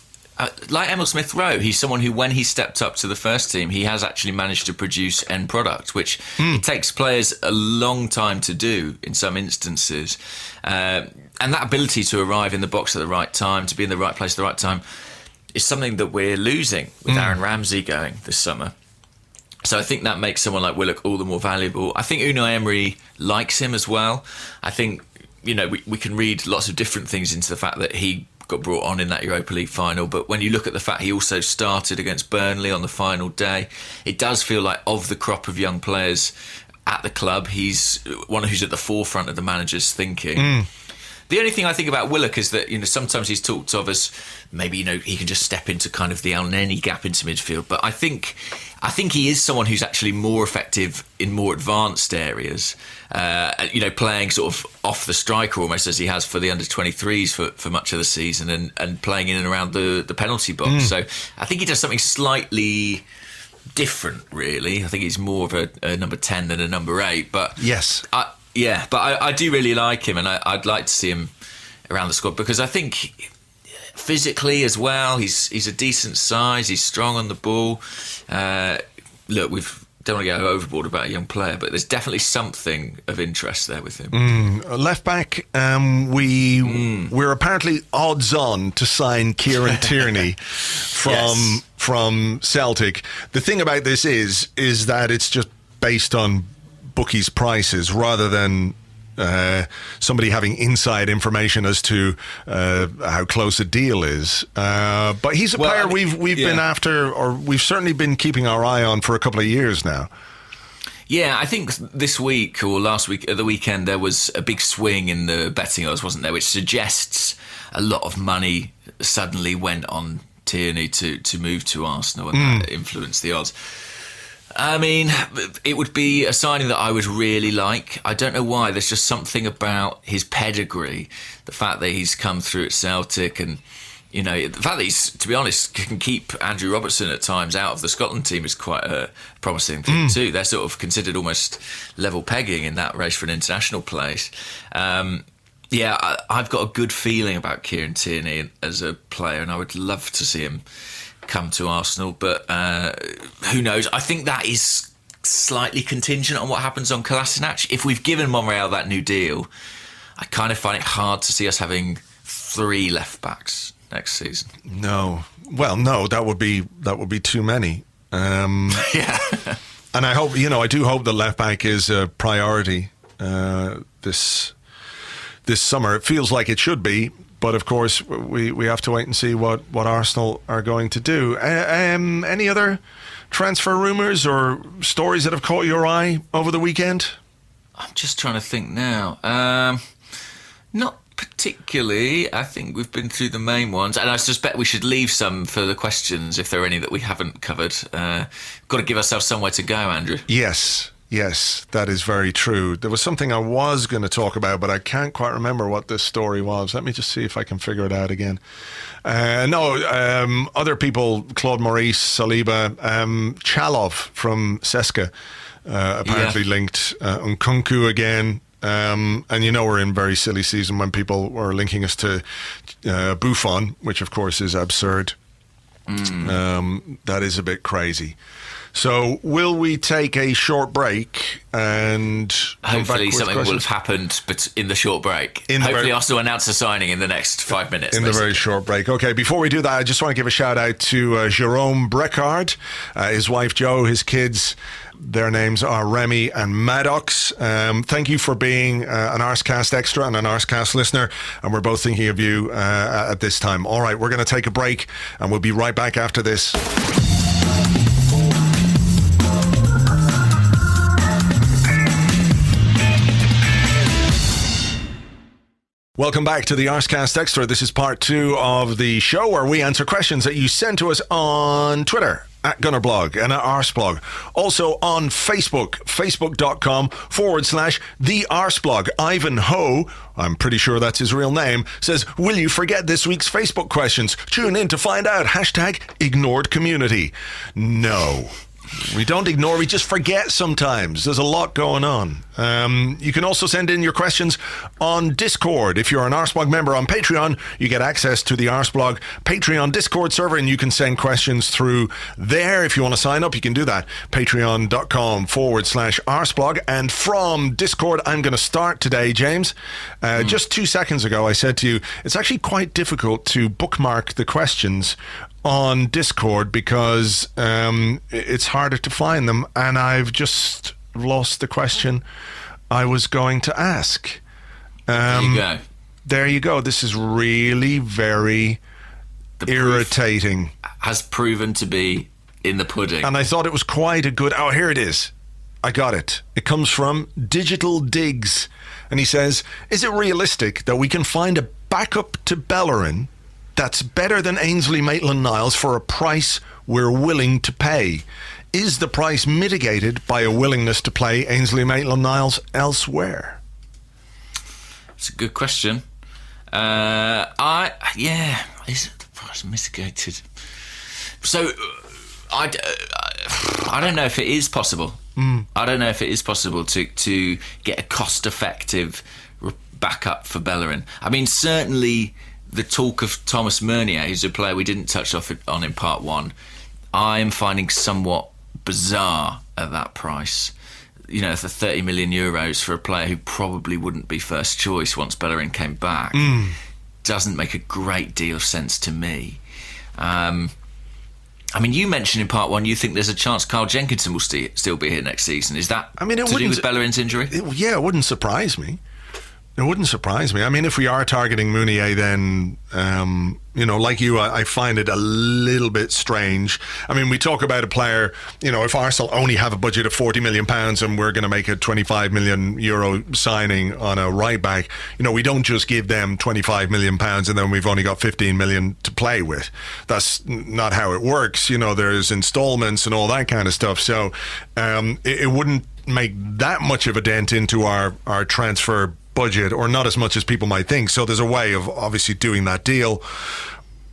like Emil Smith-Rowe, he's someone who, when he stepped up to the first team, he has actually managed to produce end product, which it takes players a long time to do in some instances. And that ability to arrive in the box at the right time, to be in the right place at the right time, is something that we're losing with Aaron Ramsey going this summer. So I think that makes someone like Willock all the more valuable. I think Unai Emery likes him as well. I think, we can read lots of different things into the fact that he got brought on in that Europa League final, but when you look at the fact he also started against Burnley on the final day, it does feel like, of the crop of young players at the club, he's one who's at the forefront of the manager's thinking. The only thing I think about Willock is that, sometimes he's talked of as maybe, he can just step into kind of the El Neni gap into midfield. But I think he is someone who's actually more effective in more advanced areas, playing sort of off the striker almost, as he has for the under-23s for much of the season, and playing in and around the penalty box. So I think he does something slightly different, really. I think he's more of a number 10 than a number 8. But yes. I do really like him, and I'd like to see him around the squad, because I think physically as well, he's a decent size, he's strong on the ball. Look, we don't want to go overboard about a young player, but there's definitely something of interest there with him. Left back, we're apparently odds on to sign Kieran Tierney from Celtic. The thing about this is that it's just based on bookies' prices rather than somebody having inside information as to how close a deal is. But he's a player we've been after, or we've certainly been keeping our eye on for a couple of years now. Yeah, I think this week or last week at the weekend there was a big swing in the betting odds, wasn't there, which suggests a lot of money suddenly went on Tierney to move to Arsenal, and that influenced the odds. I mean, it would be a signing that I would really like. I don't know why. There's just something about his pedigree, the fact that he's come through at Celtic, and the fact that he's, to be honest, can keep Andrew Robertson at times out of the Scotland team is quite a promising thing too. They're sort of considered almost level pegging in that race for an international place. I've got a good feeling about Kieran Tierney as a player, and I would love to see him come to Arsenal, but who knows? I think that is slightly contingent on what happens on Kolasinac. If we've given Monreal that new deal, I kind of find it hard to see us having 3 left backs next season. No, that would be too many. Yeah, and I hope I do hope the left back is a priority this summer. It feels like it should be. But of course, we have to wait and see what Arsenal are going to do. Any other transfer rumours or stories that have caught your eye over the weekend? I'm just trying to think now. Not particularly. I think we've been through the main ones, and I suspect we should leave some for the questions if there are any that we haven't covered. Got to give ourselves somewhere to go, Andrew. Yes, that is very true. There was something I was going to talk about, but I can't quite remember what this story was. Let me just see if I can figure it out again. Other people, Claude Maurice, Saliba, Chalov from Cesca, apparently linked, Nkunku again. And we're in very silly season when people were linking us to Buffon, which of course is absurd. That is a bit crazy. So will we take a short break and hopefully something will have happened in the short break. Hopefully Arsenal announce a signing in the next 5 minutes. In the very short break. Okay, before we do that, I just want to give a shout out to Jerome Brecard, his wife Jo, his kids. Their names are Remy and Maddox. Thank you for being an Arsecast extra and an Arsecast listener, and we're both thinking of you at this time. All right, we're going to take a break, and we'll be right back after this. Welcome back to the Arsecast Extra. This is part 2 of the show where we answer questions that you send to us on Twitter at Gunnerblog and at Arseblog. Also on Facebook, facebook.com/the Arseblog. Ivan Ho, I'm pretty sure that's his real name, says, will you forget this week's Facebook questions? Tune in to find out. #ignoredcommunity. No. We don't ignore, we just forget sometimes. There's a lot going on. You can also send in your questions on Discord. If you're an Arseblog member on Patreon, you get access to the Arseblog Patreon Discord server, and you can send questions through there. If you want to sign up, you can do that. Patreon.com/Arseblog. And from Discord, I'm going to start today, James. Just 2 seconds ago, I said to you, it's actually quite difficult to bookmark the questions on Discord because it's harder to find them, and I've just lost the question I was going to ask. There you go. There you go. This is really very irritating. Has proven to be in the pudding. And I thought it was quite a good... Oh, here it is. I got it. It comes from Digital Digs. And he says, is it realistic that we can find a backup to Bellerin that's better than Ainsley Maitland-Niles for a price we're willing to pay? Is the price mitigated by a willingness to play Ainsley Maitland-Niles elsewhere? It's a good question. Is the price mitigated? So, I don't know if it is possible. I don't know if it is possible to get a cost-effective backup for Bellerin. I mean, certainly the talk of Thomas Meunier, who's a player we didn't touch on in part 1, I am finding somewhat bizarre at that price. You know, for 30 million euros for a player who probably wouldn't be first choice once Bellerin came back doesn't make a great deal of sense to me. I mean, you mentioned in part 1 you think there's a chance Carl Jenkinson will still be here next season. Is that to do with Bellerin's injury? It wouldn't surprise me. It wouldn't surprise me. I mean, if we are targeting Meunier, then, like you, I find it a little bit strange. I mean, we talk about a player, if Arsenal only have a budget of £40 million and we're going to make a €25 million signing on a right back, we don't just give them £25 million and then we've only got 15 million to play with. That's not how it works. There's installments and all that kind of stuff. So it wouldn't make that much of a dent into our transfer budget, or not as much as people might think. So there's a way of obviously doing that deal.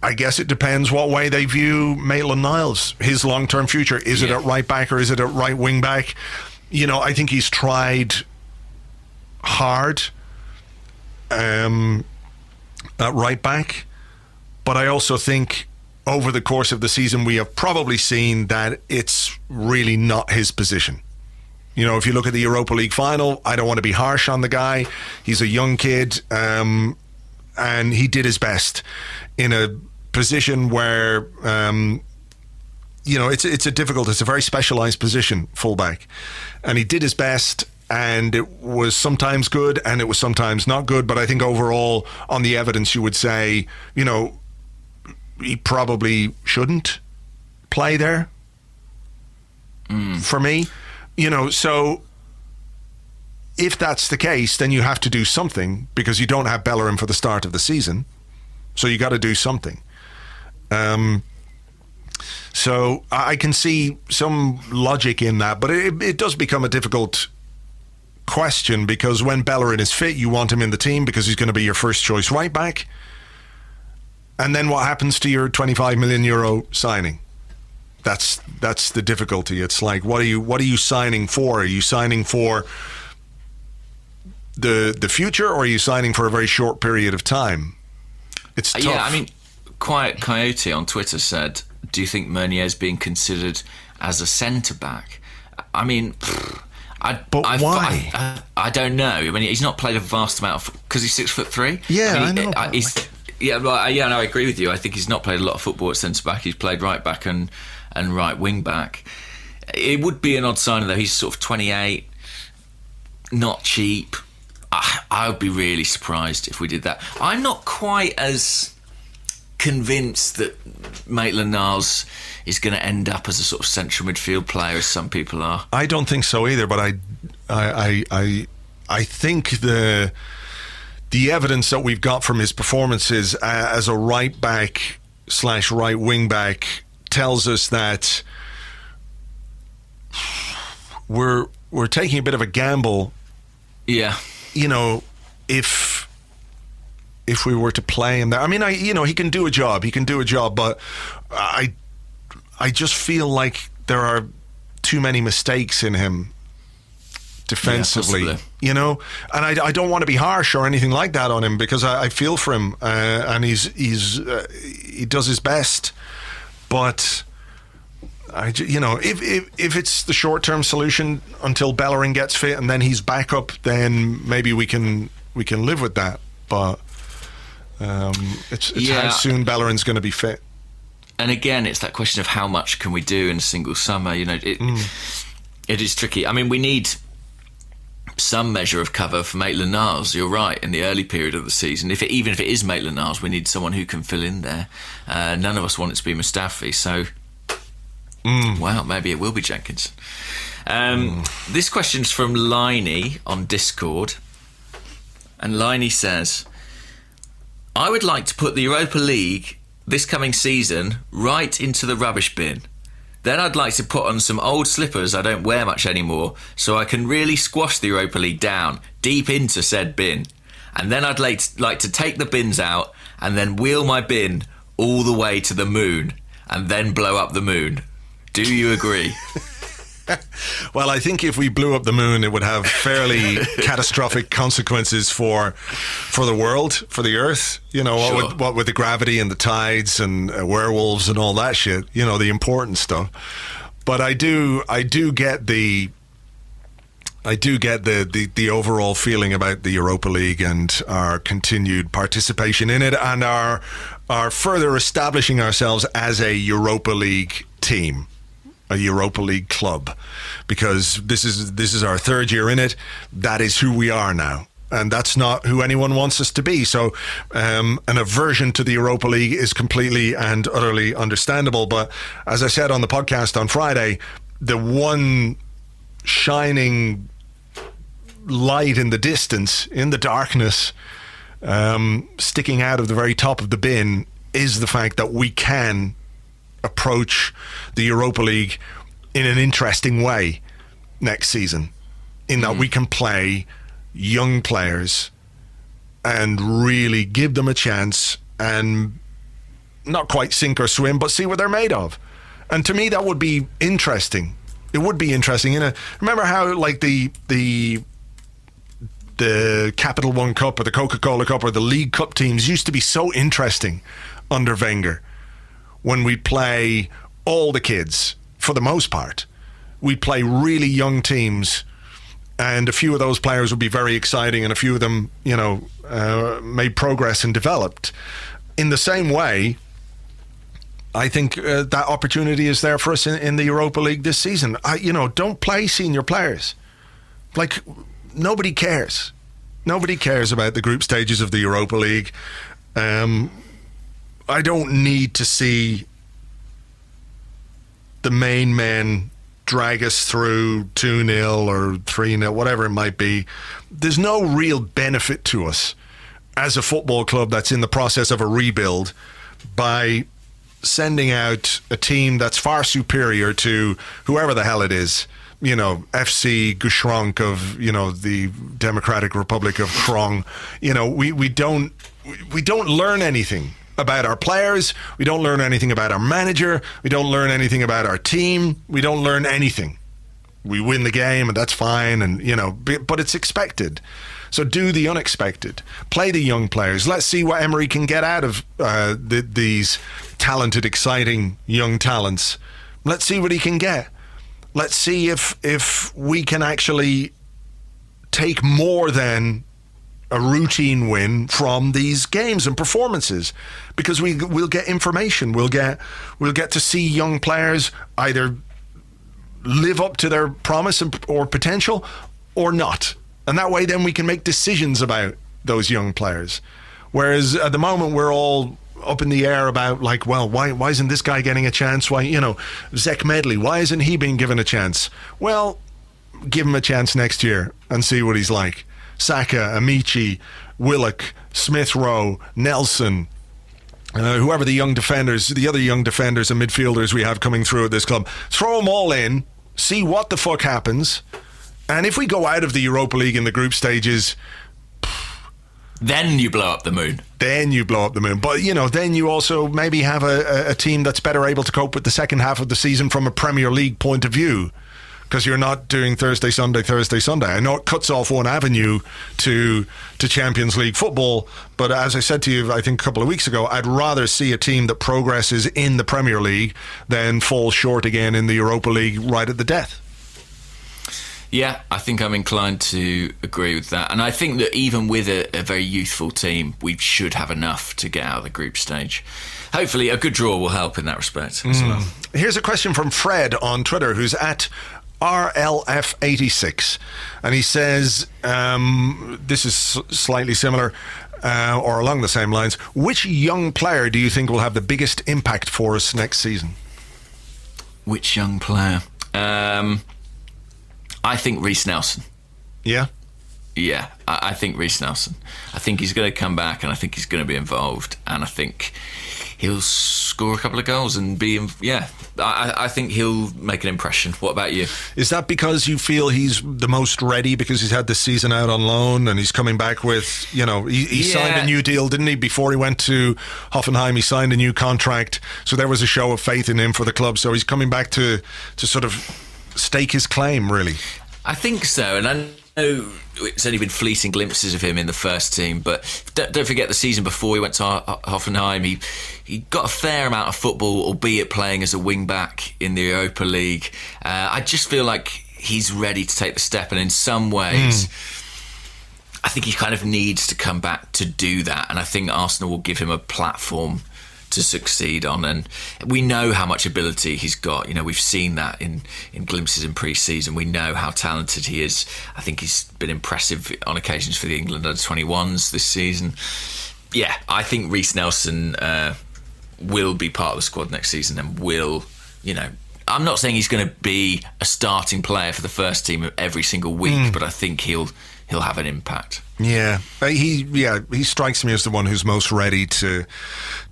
I guess it depends what way they view Maitland-Niles, his long-term future. Is it at right back or is it at right wing back? I think he's tried hard at right back, but I also think over the course of the season we have probably seen that it's really not his position. If you look at the Europa League final, I don't want to be harsh on the guy. He's a young kid, and he did his best in a position where, it's a very specialised position, fullback. And he did his best, and it was sometimes good, and it was sometimes not good. But I think overall, on the evidence, you would say, he probably shouldn't play there, for me. So if that's the case, then you have to do something because you don't have Bellerin for the start of the season. So you got to do something. So I can see some logic in that, but it does become a difficult question because when Bellerin is fit, you want him in the team because he's going to be your first choice right back. And then what happens to your €25 million signing? That's the difficulty. It's like, what are you signing for? Are you signing for the future, or are you signing for a very short period of time? It's tough. Yeah, I mean, Quiet Coyote on Twitter said, do you think Meunier is being considered as a centre-back? I mean, why? I don't know. I mean, he's not played a vast amount because he's 6'3". Yeah, I mean, I know. I agree with you. I think he's not played a lot of football at centre-back. He's played right-back and right wing-back. It would be an odd signing, though. He's sort of 28, not cheap. I would be really surprised if we did that. I'm not quite as convinced that Maitland-Niles is going to end up as a sort of central midfield player as some people are. I don't think so either, but I think the the evidence that we've got from his performances as a right back / right wing back tells us that we're taking a bit of a gamble. Yeah. You know, if we were to play him there, I mean, he can do a job. He can do a job, but I just feel like there are too many mistakes in him defensively, yeah, and I don't want to be harsh or anything like that on him, because I feel for him, and he does his best, but if it's the short-term solution until Bellerin gets fit and then he's back up, then maybe we can live with that, but it's how soon Bellerin's going to be fit. And again, it's that question of how much can we do in a single summer. It is tricky. I mean, we need some measure of cover for Maitland-Niles. You're right, in the early period of the season. Even if it is Maitland-Niles, we need someone who can fill in there. None of us want it to be Mustafi, so wow, maybe it will be Jenkins. This question's from Liney on Discord, and Liney says, I would like to put the Europa League this coming season right into the rubbish bin. Then I'd like to put on some old slippers I don't wear much anymore, so I can really squash the Europa League down, deep into said bin. And then I'd like to take the bins out and then wheel my bin all the way to the moon and then blow up the moon. Do you agree? Well, I think if we blew up the moon, it would have fairly catastrophic consequences for the world, for the Earth. Sure. What with the gravity and the tides and werewolves and all that shit. The important stuff. But I do get the overall feeling about the Europa League and our continued participation in it, and our further establishing ourselves as a Europa League team, a Europa League club, because this is our third year in it. That is who we are now, and that's not who anyone wants us to be. So an aversion to the Europa League is completely and utterly understandable. But as I said on the podcast on Friday, the one shining light in the distance, in the darkness, sticking out of the very top of the bin, is the fact that we can approach the Europa League in an interesting way next season, in that we can play young players and really give them a chance and not quite sink or swim, but see what they're made of. And to me, that would be interesting. It would be interesting. Remember how like the Capital One Cup or the Coca-Cola Cup or the League Cup teams used to be so interesting under Wenger, when we play all the kids, for the most part. We play really young teams, and a few of those players would be very exciting, and a few of them, made progress and developed. In the same way, I think that opportunity is there for us in the Europa League this season. Don't play senior players. Like, nobody cares. Nobody cares about the group stages of the Europa League. I don't need to see the main men drag us through 2-0 or 3-0, whatever it might be. There's no real benefit to us as a football club that's in the process of a rebuild by sending out a team that's far superior to whoever the hell it is. FC Gushronk of, the Democratic Republic of Krong. We don't learn anything about our players. We don't learn anything about our manager. We don't learn anything about our team. We don't learn anything. We win the game, and that's fine, but it's expected. So do the unexpected. Play the young players. Let's see what Emery can get out of these talented, exciting young talents. Let's see what he can get. Let's see if we can actually take more than a routine win from these games and performances, because we'll get information. We'll get to see young players either live up to their promise or potential or not, and that way then we can make decisions about those young players. Whereas at the moment we're all up in the air about, like, well, why isn't this guy getting a chance? Why, Zech Medley, why isn't he being given a chance? Well, give him a chance next year and see what he's like. Saka, Amici, Willock, Smith Rowe, Nelson, whoever the other young defenders and midfielders we have coming through at this club, throw them all in, see what the fuck happens, and if we go out of the Europa League in the group stages, then you blow up the moon. But, then you also maybe have a team that's better able to cope with the second half of the season from a Premier League point of view, because you're not doing Thursday, Sunday. I know it cuts off one avenue to Champions League football, but as I said to you, I think a couple of weeks ago, I'd rather see a team that progresses in the Premier League than falls short again in the Europa League right at the death. Yeah, I think I'm inclined to agree with that. And I think that even with a very youthful team, we should have enough to get out of the group stage. Hopefully, a good draw will help in that respect as well. Here's a question from Fred on Twitter, who's at RLF86. And he says, this is slightly similar or along the same lines. Which young player do you think will have the biggest impact for us next season? Which young player? I think Reiss Nelson. Yeah? Yeah, I think Reiss Nelson. I think he's going to come back and I think he's going to be involved and I think he'll score a couple of goals and be... I think he'll make an impression. What about you? Is that because you feel he's the most ready because he's had this season out on loan and he's coming back with, he signed a new deal, didn't he? Before he went to Hoffenheim, he signed a new contract. So there was a show of faith in him for the club. So he's coming back to sort of stake his claim, really. I think so, and I know it's only been fleeting glimpses of him in the first team, but don't forget the season before he went to Hoffenheim, he got a fair amount of football, albeit playing as a wing-back in the Europa League. I just feel like he's ready to take the step, and in some ways, I think he kind of needs to come back to do that, and I think Arsenal will give him a platform to succeed on, and we know how much ability he's got. We've seen that in glimpses in pre-season. We know how talented he is. I think he's been impressive on occasions for the England under-21s this season. Yeah, I think Reiss Nelson will be part of the squad next season and will, I'm not saying he's going to be a starting player for the first team every single week, but I think he'll have an impact. Yeah, he strikes me as the one who's most ready to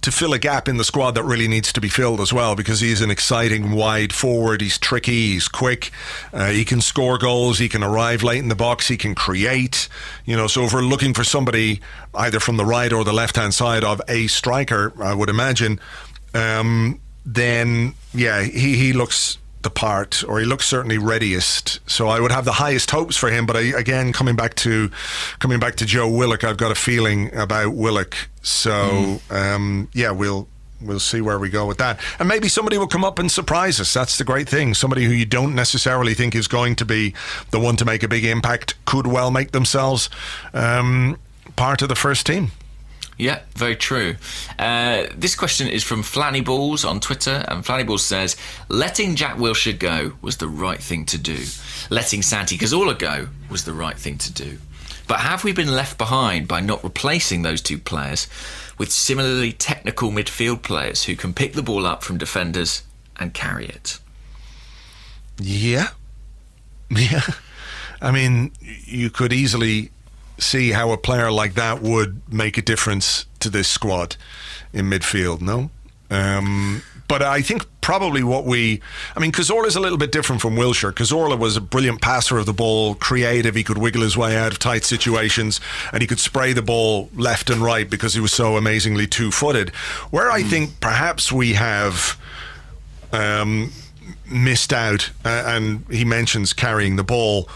fill a gap in the squad that really needs to be filled as well, because he's an exciting wide forward. He's tricky, he's quick, he can score goals, he can arrive late in the box, he can create. So if we're looking for somebody either from the right or the left-hand side of a striker, I would imagine, then he looks the part, or he looks certainly readiest. So I would have the highest hopes for him. But again, coming back to Joe Willock, I've got a feeling about Willock. So we'll see where we go with that. And maybe somebody will come up and surprise us. That's the great thing. Somebody who you don't necessarily think is going to be the one to make a big impact could well make themselves part of the first team. Yeah, very true. This question is from Flanny Balls on Twitter, and Flanny Balls says, letting Jack Wilshere go was the right thing to do. Letting Santi Cazorla go was the right thing to do. But have we been left behind by not replacing those two players with similarly technical midfield players who can pick the ball up from defenders and carry it? Yeah. I mean, you could easily see how a player like that would make a difference to this squad in midfield, no? But I think probably Cazorla's a little bit different from Wilshere. Cazorla was a brilliant passer of the ball, creative, he could wiggle his way out of tight situations, and he could spray the ball left and right because he was so amazingly two-footed. Where I think perhaps we have missed out, and he mentions carrying the ball,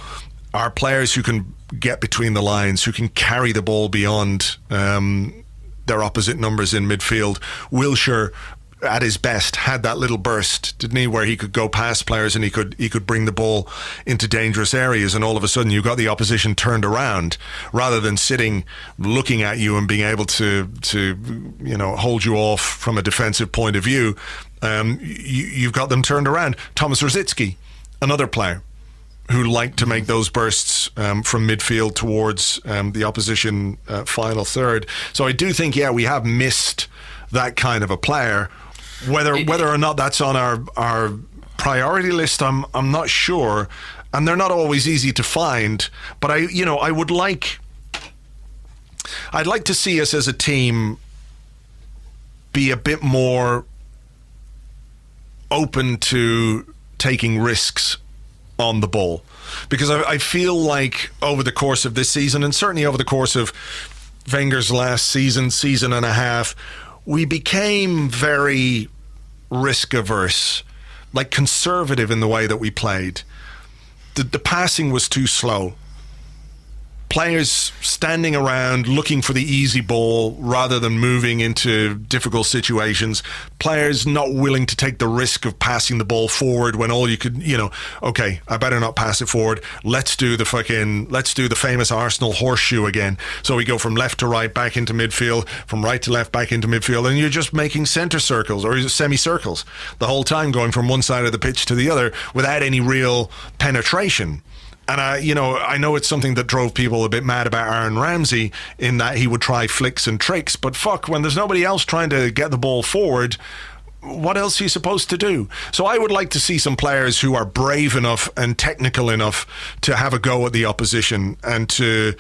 are players who can get between the lines, who can carry the ball beyond their opposite numbers in midfield. Wilshere, at his best, had that little burst, didn't he, where he could go past players and he could bring the ball into dangerous areas, and all of a sudden you got the opposition turned around rather than sitting looking at you and being able to hold you off from a defensive point of view. You've got them turned around. Thomas Rosicky, another player who liked to make those bursts from midfield towards the opposition final third. So I do think, we have missed that kind of a player. Whether or not that's on our priority list, I'm not sure. And they're not always easy to find. But I would like I'd like to see us as a team be a bit more open to taking risks on the ball, because I feel like over the course of this season, and certainly over the course of Wenger's last season and a half, we became very risk averse, like conservative in the way that we played. The passing was too slow. Players standing around looking for the easy ball rather than moving into difficult situations. Players not willing to take the risk of passing the ball forward when all you could, okay, I better not pass it forward. Let's do the famous Arsenal horseshoe again. So we go from left to right back into midfield, from right to left back into midfield, and you're just making centre circles or semicircles the whole time, going from one side of the pitch to the other without any real penetration. And I know it's something that drove people a bit mad about Aaron Ramsey, in that he would try flicks and tricks. But when there's nobody else trying to get the ball forward, what else are you supposed to do? So I would like to see some players who are brave enough and technical enough to have a go at the opposition and to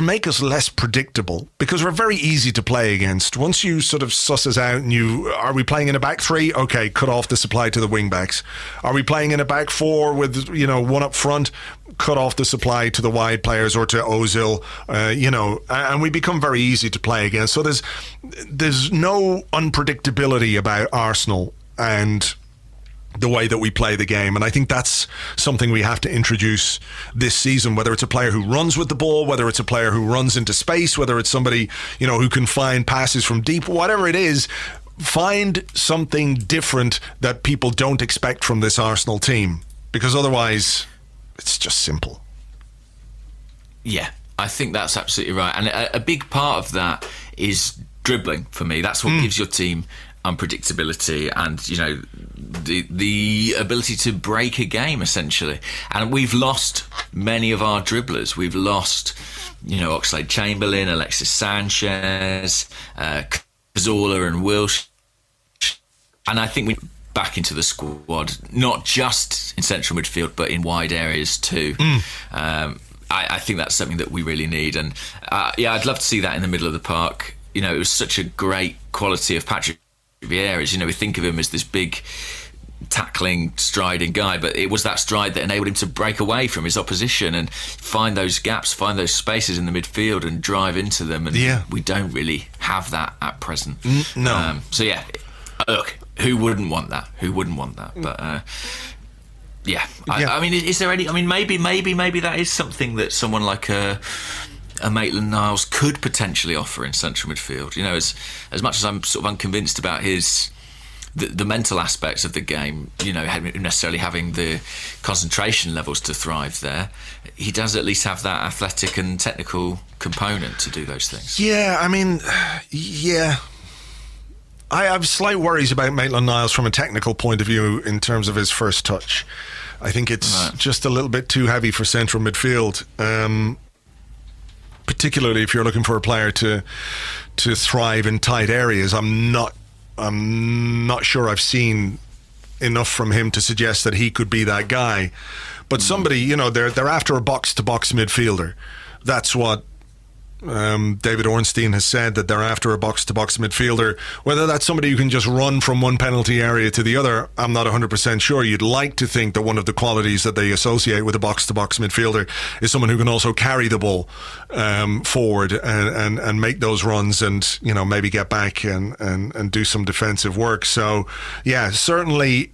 make us less predictable, because we're very easy to play against. Once you sort of suss us out and are we playing in a back three? Okay, cut off the supply to the wing backs. Are we playing in a back four with one up front? Cut off the supply to the wide players or to Ozil, and we become very easy to play against. So there's no unpredictability about Arsenal and the way that we play the game, and I think that's something we have to introduce this season, whether it's a player who runs with the ball, whether it's a player who runs into space, whether it's somebody who can find passes from deep, whatever it is. Find something different that people don't expect from this Arsenal team, because otherwise it's just simple. Yeah, I think that's absolutely right. And a big part of that is dribbling for me. That's what gives your team unpredictability and, the ability to break a game, essentially. And we've lost many of our dribblers. We've lost, Oxlade-Chamberlain, Alexis Sanchez, Cazorla and Wilsh. And I think we back into the squad, not just in central midfield, but in wide areas too. I think that's something that we really need. And I'd love to see that in the middle of the park. It was such a great quality of Patrick Vieira's. We think of him as this big tackling, striding guy, but it was that stride that enabled him to break away from his opposition and find those gaps, find those spaces in the midfield and drive into them. And we don't really have that at present. No. Look, who wouldn't want that? But I mean, is there any? I mean, maybe that is something that someone like a Maitland-Niles could potentially offer in central midfield. As much as I'm sort of unconvinced about the mental aspects of the game, necessarily having the concentration levels to thrive there, he does at least have that athletic and technical component to do those things. Yeah, I mean, I have slight worries about Maitland-Niles from a technical point of view in terms of his first touch. I think it's just a little bit too heavy for central midfield, particularly if you're looking for a player to thrive in tight areas. I'm not sure I've seen enough from him to suggest that he could be that guy. But somebody, they're after a box-to-box midfielder. That's what David Ornstein has said, that they're after a box-to-box midfielder. Whether that's somebody who can just run from one penalty area to the other, I'm not 100% sure. You'd like to think that one of the qualities that they associate with a box-to-box midfielder is someone who can also carry the ball forward and make those runs and, maybe get back and do some defensive work. So, yeah, certainly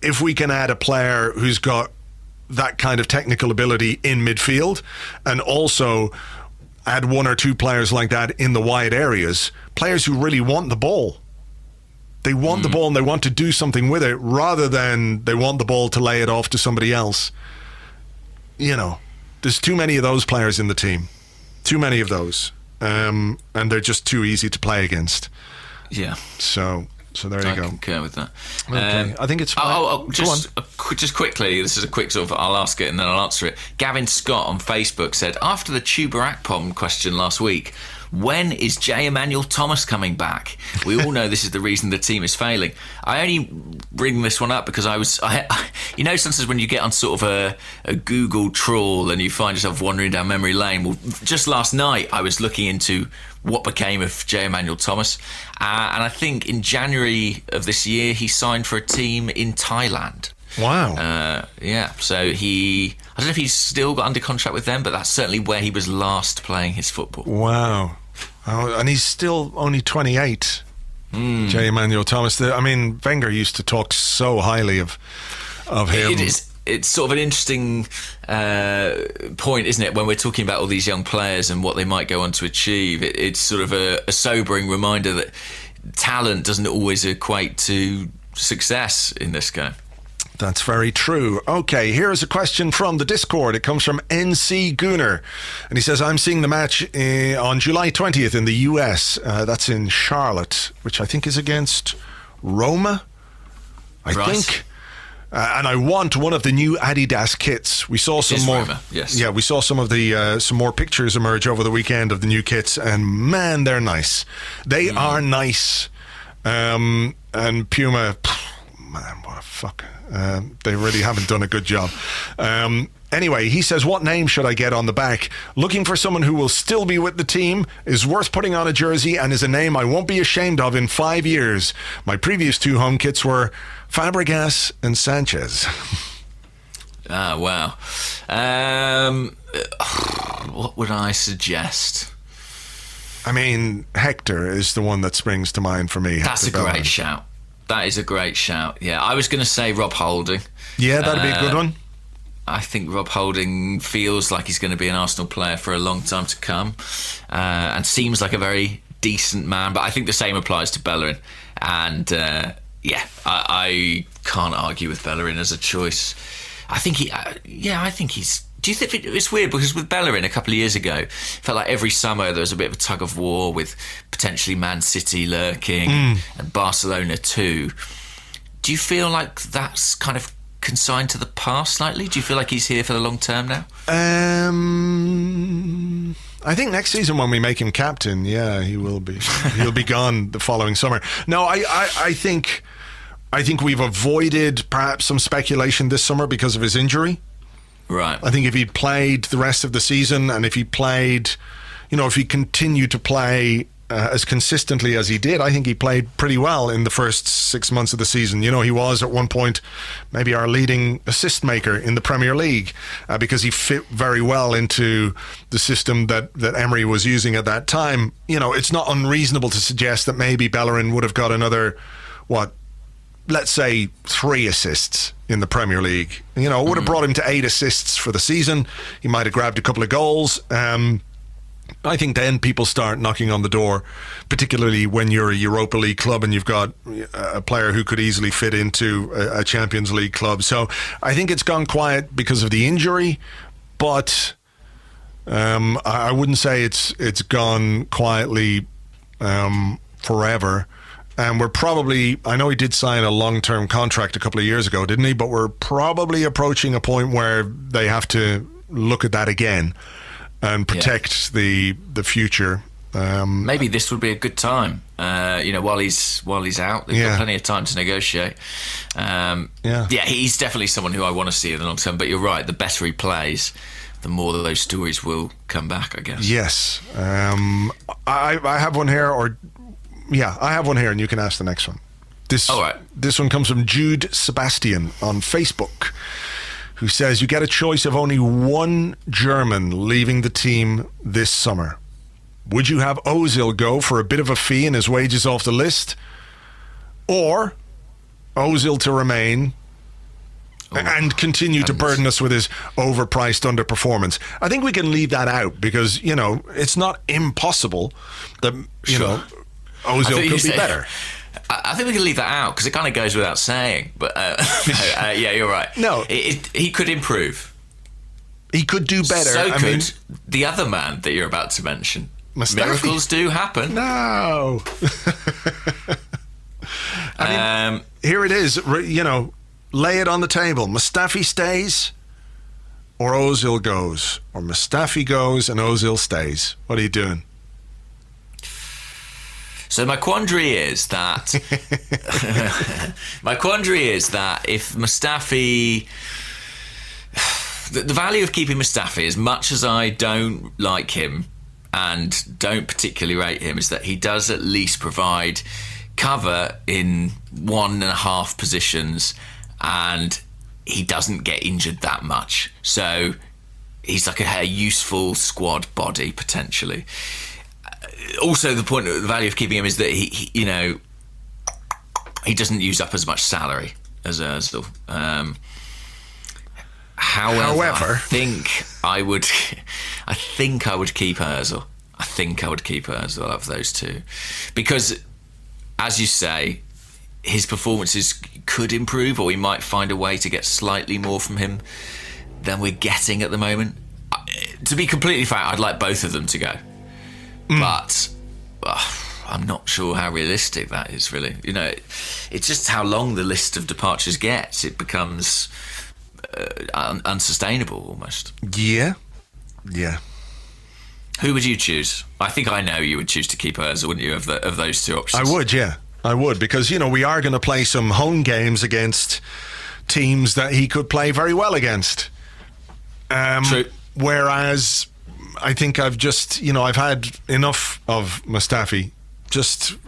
if we can add a player who's got that kind of technical ability in midfield, and also add one or two players like that in the wide areas, players who really want the ball. They want the ball and they want to do something with it, rather than they want the ball to lay it off to somebody else. There's too many of those players in the team. Too many of those. And they're just too easy to play against. Yeah. So there you go. I concur with that. Okay. I think it's fine. Just quickly, this is a quick sort of, I'll ask it and then I'll answer it. Gavin Scott on Facebook said, after the Tuber Akpom question last week, when is J. Emmanuel Thomas coming back? We all know this is the reason the team is failing. I only bring this one up because you know, sometimes when you get on sort of a Google trawl and you find yourself wandering down memory lane. Well, just last night I was looking into what became of J. Emmanuel Thomas, and I think in January of this year he signed for a team in Thailand. Wow. Yeah, so I don't know if he's still got under contract with them, but that's certainly where he was last playing his football. Wow. Oh, and he's still only 28, J. Emmanuel Thomas. Wenger used to talk so highly of him. It's sort of an interesting point, isn't it, when we're talking about all these young players and what they might go on to achieve. It's sort of a sobering reminder that talent doesn't always equate to success in this game. That's very true. Okay, here's a question from the Discord. It comes from NC Gooner. And he says, I'm seeing the match on July 20th in the US. That's in Charlotte, which I think is against Roma, I think. And I want one of the new Adidas kits. We saw some more. Roma, yes. Yeah, we saw some of the some more pictures emerge over the weekend of the new kits, and man, they're nice. They are nice. And Puma, man, what a fuck. They really haven't done a good job. Anyway, he says, what name should I get on the back? Looking for someone who will still be with the team, is worth putting on a jersey, and is a name I won't be ashamed of in 5 years. My previous 2 home kits were Fabregas and Sanchez. Ah, wow. What would I suggest? I mean, Hector is the one that springs to mind for me. That's a great shout. That is a great shout. Yeah, I was going to say Rob Holding. Yeah, that'd be a good one. I think Rob Holding feels like he's going to be an Arsenal player for a long time to come, and seems like a very decent man. But I think the same applies to Bellerin. And I can't argue with Bellerin as a choice. I think he's. Do you think it's weird because with Bellerin a couple of years ago, it felt like every summer there was a bit of a tug of war with potentially Man City lurking and Barcelona too. Do you feel like that's kind of consigned to the past slightly? Do you feel like he's here for the long term now? I think next season when we make him captain, yeah, he will be. He'll be gone the following summer. No, I think we've avoided perhaps some speculation this summer because of his injury. Right. I think if he played the rest of the season, and if he played, if he continued to play as consistently as he did, I think he played pretty well in the first 6 months of the season. He was at one point maybe our leading assist maker in the Premier League because he fit very well into the system that Emery was using at that time. It's not unreasonable to suggest that maybe Bellerin would have got another, let's say 3 assists in the Premier League. It would have brought him to 8 assists for the season. He might have grabbed a couple of goals. I think then people start knocking on the door, particularly when you're a Europa League club and you've got a player who could easily fit into a Champions League club. So I think it's gone quiet because of the injury, but I wouldn't say it's gone quietly forever. And we're probably, I know he did sign a long-term contract a couple of years ago, didn't he? But we're probably approaching a point where they have to look at that again and protect the future. Maybe this would be a good time, while he's out. They've got plenty of time to negotiate. He's definitely someone who I want to see in the long term. But you're right, the better he plays, the more that those stories will come back, I guess. Yes. I have one here, I have one here, and you can ask the next one. All right. This one comes from Jude Sebastian on Facebook, who says, you get a choice of only one German leaving the team this summer. Would you have Ozil go for a bit of a fee and his wages off the list? Or Ozil to remain and continue to burden us with his overpriced underperformance? I think we can leave that out because, it's not impossible that, Ozil could be better. I think we can leave that out because it kind of goes without saying. But you're right. No, he could improve. He could do better. So could the other man that you're about to mention. Mustafi. Miracles do happen. No. Here it is. Lay it on the table. Mustafi stays, or Ozil goes, or Mustafi goes and Ozil stays. What are you doing? So my quandary is that if Mustafi, the value of keeping Mustafi, as much as I don't like him and don't particularly rate him, is that he does at least provide cover in 1.5 positions, and he doesn't get injured that much. So he's like a useful squad body potentially. Also, the value of keeping him is that he doesn't use up as much salary as Ozil. However, I think I would keep Ozil. I think I would keep Ozil out of those two, because, as you say, his performances could improve, or we might find a way to get slightly more from him than we're getting at the moment. To be completely fair, I'd like both of them to go, but I'm not sure how realistic that is, really. It's just how long the list of departures gets. It becomes unsustainable almost. Yeah. Who would you choose? I think I know you would choose to keep Ozil, wouldn't you, of those two options? I would, yeah. I would, because, we are going to play some home games against teams that he could play very well against. True. Whereas I think I've just, I've had enough of Mustafi.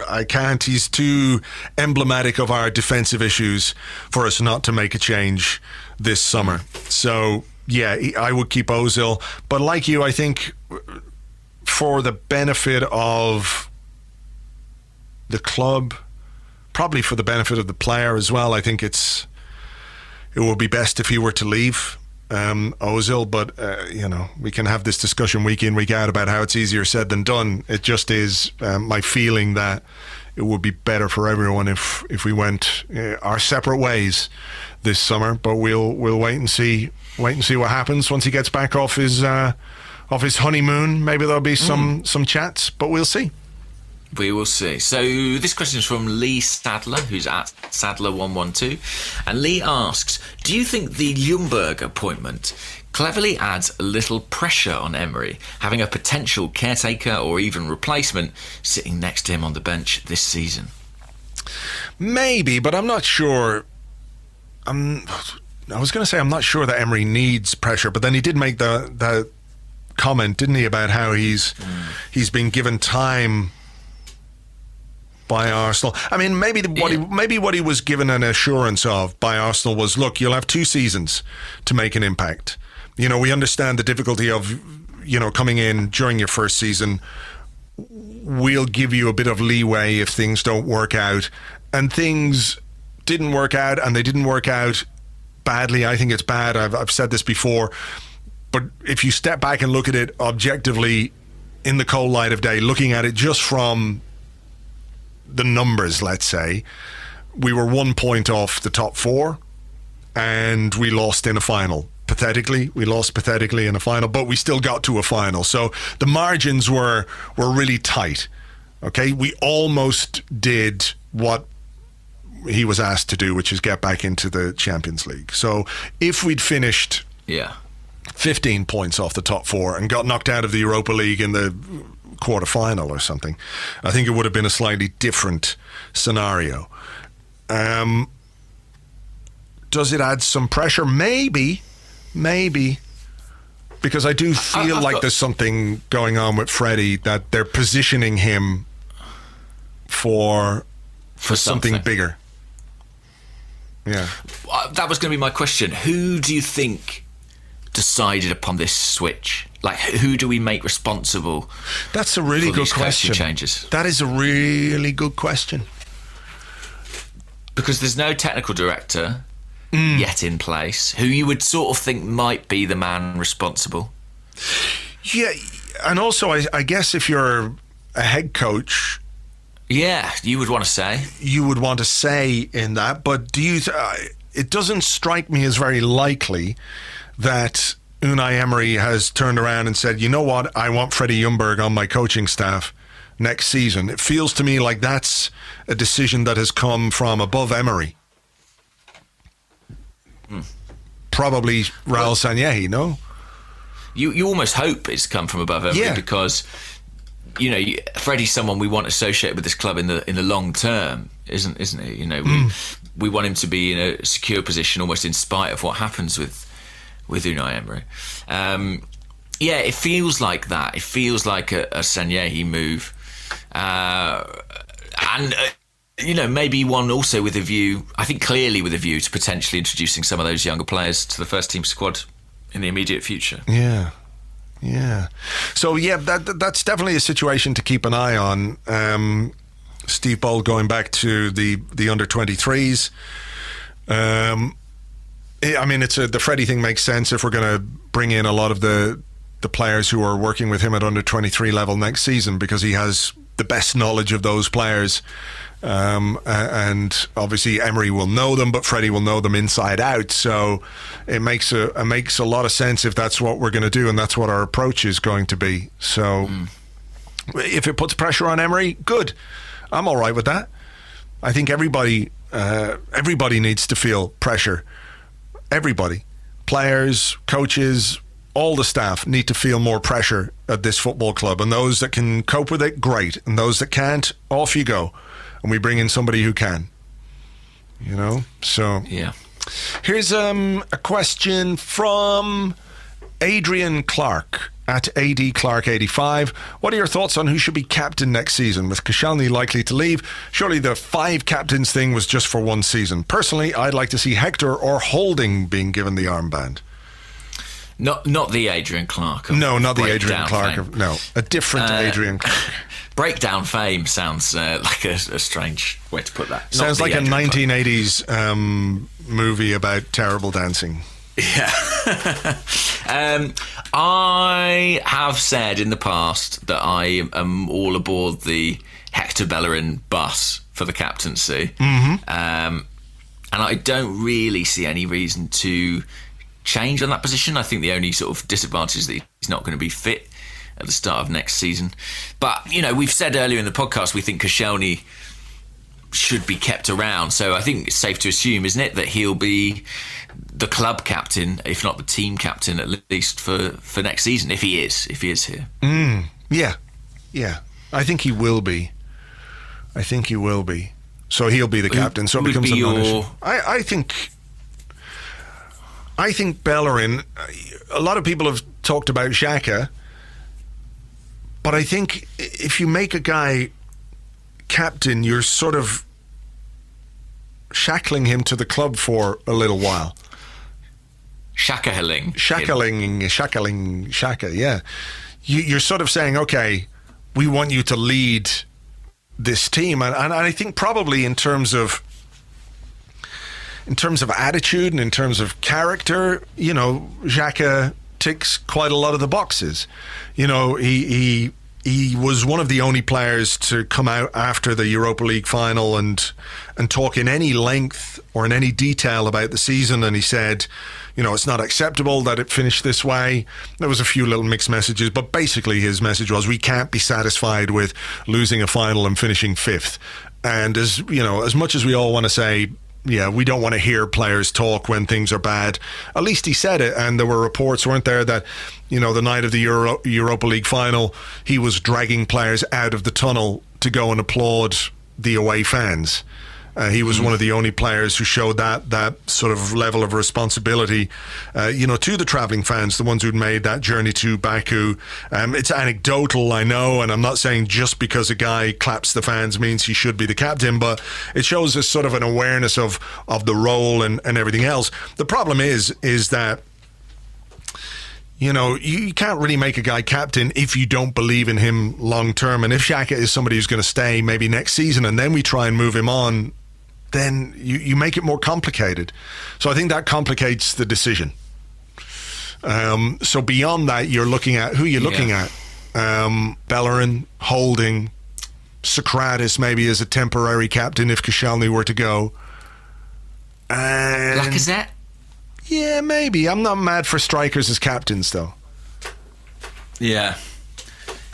I can't. He's too emblematic of our defensive issues for us not to make a change this summer. So, yeah, I would keep Ozil. But like you, I think for the benefit of the club, probably for the benefit of the player as well, I think it would be best if he were to leave Ozil. But we can have this discussion week in, week out about how it's easier said than done. It just is my feeling that it would be better for everyone if we went our separate ways this summer. But we'll wait and see what happens once he gets back off his honeymoon. Maybe there'll be some chats, but we'll see. We will see. So this question is from Lee Sadler, who's at Sadler112. And Lee asks, do you think the Ljungberg appointment cleverly adds a little pressure on Emery, having a potential caretaker or even replacement sitting next to him on the bench this season? Maybe, but I'm not sure. I was going to say I'm not sure that Emery needs pressure, but then he did make the comment, didn't he, about how he's been given time by Arsenal. I mean, maybe what he was given an assurance of by Arsenal was, look, you'll have 2 seasons to make an impact. We understand the difficulty of, coming in during your first season. We'll give you a bit of leeway if things don't work out. And things didn't work out, and they didn't work out badly. I think it's bad. I've said this before. But if you step back and look at it objectively in the cold light of day, looking at it just from the numbers, let's say, we were 1 point off the top 4 and we lost in a final. We lost pathetically in a final, but we still got to a final. So the margins were really tight. Okay, we almost did what he was asked to do, which is get back into the Champions League. So if we'd finished 15 points off the top 4 and got knocked out of the Europa League in the quarter-final or something, I think it would have been a slightly different scenario. Does it add some pressure? Maybe, because I do feel like there's something going on with Freddie, that they're positioning him for something bigger. Yeah. That was going to be my question. Who do you think decided upon this switch? Like, who do we make responsible? That's a really good question. Changes? That is a really good question. Because there's no technical director yet in place, who you would sort of think might be the man responsible. Yeah, and also I guess if you're a head coach, you would want to say. You would want to say in that, but do you? It doesn't strike me as very likely that Unai Emery has turned around and said, you know what, I want Freddie Ljungberg on my coaching staff next season. It feels to me like that's a decision that has come from above Emery. Probably Raul Sanllehi, no? You almost hope it's come from above Emery, because Freddie's someone we want associated with this club in the long term, isn't he? We want him to be in a secure position, almost in spite of what happens with Unai Emery. It feels like that. It feels like a Sanyehi move, and maybe one also with a view. I think clearly with a view to potentially introducing some of those younger players to the first team squad in the immediate future. Yeah. So that's definitely a situation to keep an eye on. Steve Bold going back to the under 23s. The Freddie thing makes sense if we're going to bring in a lot of the players who are working with him at under 23 level next season, because he has the best knowledge of those players. And obviously Emery will know them, but Freddie will know them inside out. So it makes a lot of sense if that's what we're going to do, and that's what our approach is going to be. So if it puts pressure on Emery, good. I'm all right with that. I think everybody needs to feel pressure. Everybody, players, coaches, all the staff need to feel more pressure at this football club. And those that can cope with it, great. And those that can't, off you go. And we bring in somebody who can. So yeah. Here's a question from Adrian Clark at ADClark85. What are your thoughts on who should be captain next season, with Koscielny likely to leave? Surely the 5 captains thing was just for one season. Personally, I'd like to see Hector or Holding being given the armband. Not the Adrian Clark. No, not the Adrian Clark. No, a different Adrian Clark. Breakdown fame sounds like a strange way to put that. Sounds like a 1980s movie about terrible dancing. Yeah. I have said in the past that I am all aboard the Hector Bellerin bus for the captaincy. And I don't really see any reason to change on that position. I think the only sort of disadvantage is that he's not going to be fit at the start of next season. But, we've said earlier in the podcast we think Koscielny should be kept around. So I think it's safe to assume, isn't it, that he'll be the club captain, if not the team captain, at least for next season, if he is here. Yeah. I think he will be. So he'll be the captain. So it becomes a non-issue. I think Bellerin, a lot of people have talked about Xhaka, but I think if you make a guy captain, you're sort of shackling him to the club for a little while. Shackling, yeah. You're sort of saying, okay, we want you to lead this team. And I think probably in terms of attitude and in terms of character, Xhaka ticks quite a lot of the boxes. He was one of the only players to come out after the Europa League final and talk in any length or in any detail about the season. And he said, it's not acceptable that it finished this way. There was a few little mixed messages, but basically his message was, we can't be satisfied with losing a final and finishing 5th. And as much as we all want to say, yeah, we don't want to hear players talk when things are bad, at least he said it. And there were reports, weren't there, that the night of the Europa League final, he was dragging players out of the tunnel to go and applaud the away fans. He was one of the only players who showed that sort of level of responsibility, to the travelling fans, the ones who'd made that journey to Baku. It's anecdotal, I know, and I'm not saying just because a guy claps the fans means he should be the captain, but it shows us sort of an awareness of the role and everything else. The problem is that you can't really make a guy captain if you don't believe in him long term. And if Xhaka is somebody who's going to stay maybe next season and then we try and move him on, then you make it more complicated. So I think that complicates the decision. So beyond that, you're looking at who you're looking at. Bellerin, Holding, Socrates maybe as a temporary captain if Koscielny were to go. And Lacazette? Yeah, maybe. I'm not mad for strikers as captains, though. Yeah.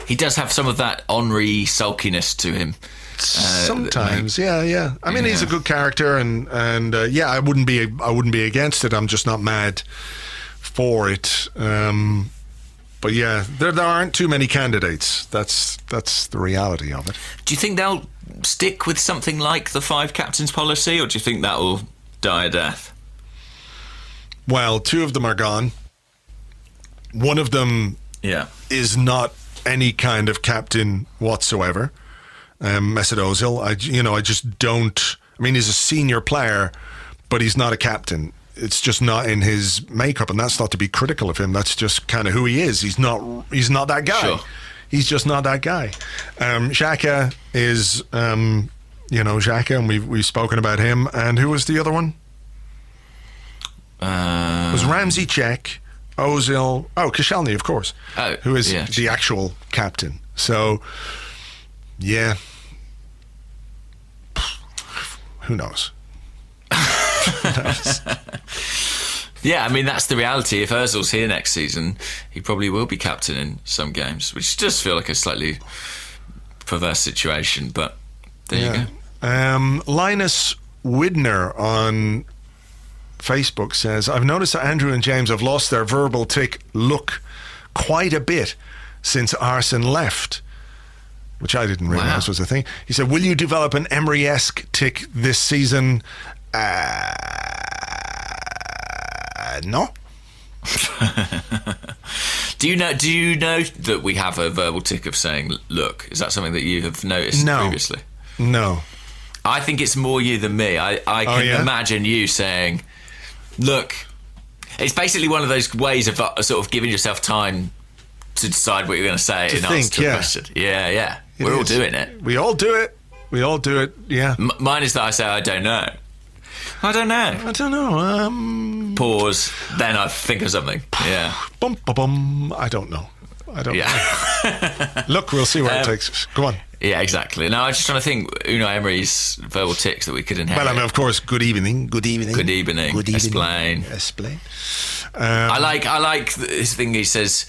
He does have some of that Henry sulkiness to him. Sometimes, yeah. I mean, he's a good character, and I wouldn't be against it. I'm just not mad for it. But yeah, there aren't too many candidates. That's the reality of it. Do you think they'll stick with something like the 5 captains policy, or do you think that will die a death? Well, 2 of them are gone. One of them is not any kind of captain whatsoever. Mesut Ozil. I just don't. I mean, he's a senior player, but he's not a captain. It's just not in his makeup, and that's not to be critical of him. That's just kind of who he is. He's not that guy. Sure. He's just not that guy. Xhaka is, Xhaka, and we've spoken about him. And who was the other one? It was Ramsey, Cech, Ozil. Oh, Koscielny, of course. Oh, who is the actual captain. So, yeah. Who knows? Yeah, I mean, that's the reality. If Ozil's here next season, he probably will be captain in some games, which does feel like a slightly perverse situation, but there you go. Linus Widner on Facebook says, I've noticed that Andrew and James have lost their verbal tick look quite a bit since Arsene left, which I didn't realise was a thing. He said, will you develop an Emery-esque tick this season? No. Do you know that we have a verbal tick of saying look? Is that something that you have noticed previously? No. I think it's more you than me. I can imagine you saying look. It's basically one of those ways of sort of giving yourself time to decide what you're going to say in answer to a question. Yeah. We're all doing it. We all do it. Yeah. Mine is that I say I don't know. I don't know. Pause. Then I think of something. Yeah. Bum, ba, bum. I don't know. know. Look, we'll see where it takes us. Go on. Yeah, exactly. Now, I'm just trying to think Unai Emery's verbal tics that we could inherit. Well, I mean, of course, good evening. Explain. I like this thing he sasays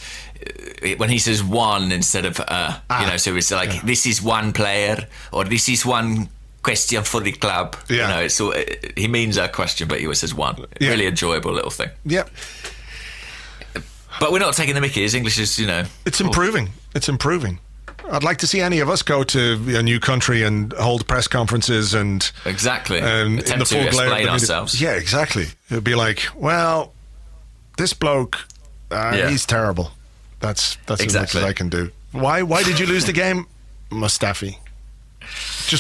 when he says one instead of so it's like this is one player or this is one question for the club. Yeah. He means a question, but he always says one. Yeah. Really enjoyable little thing. Yep. But we're not taking the mickey. His English is, It's improving. It's improving. I'd like to see any of us go to a new country and hold press conferences and exactly attempt in the to explain ourselves. Yeah, exactly. It'd be like, well, this bloke, he's terrible. That's exactly as much as I can do. Why did you lose the game, Mustafi?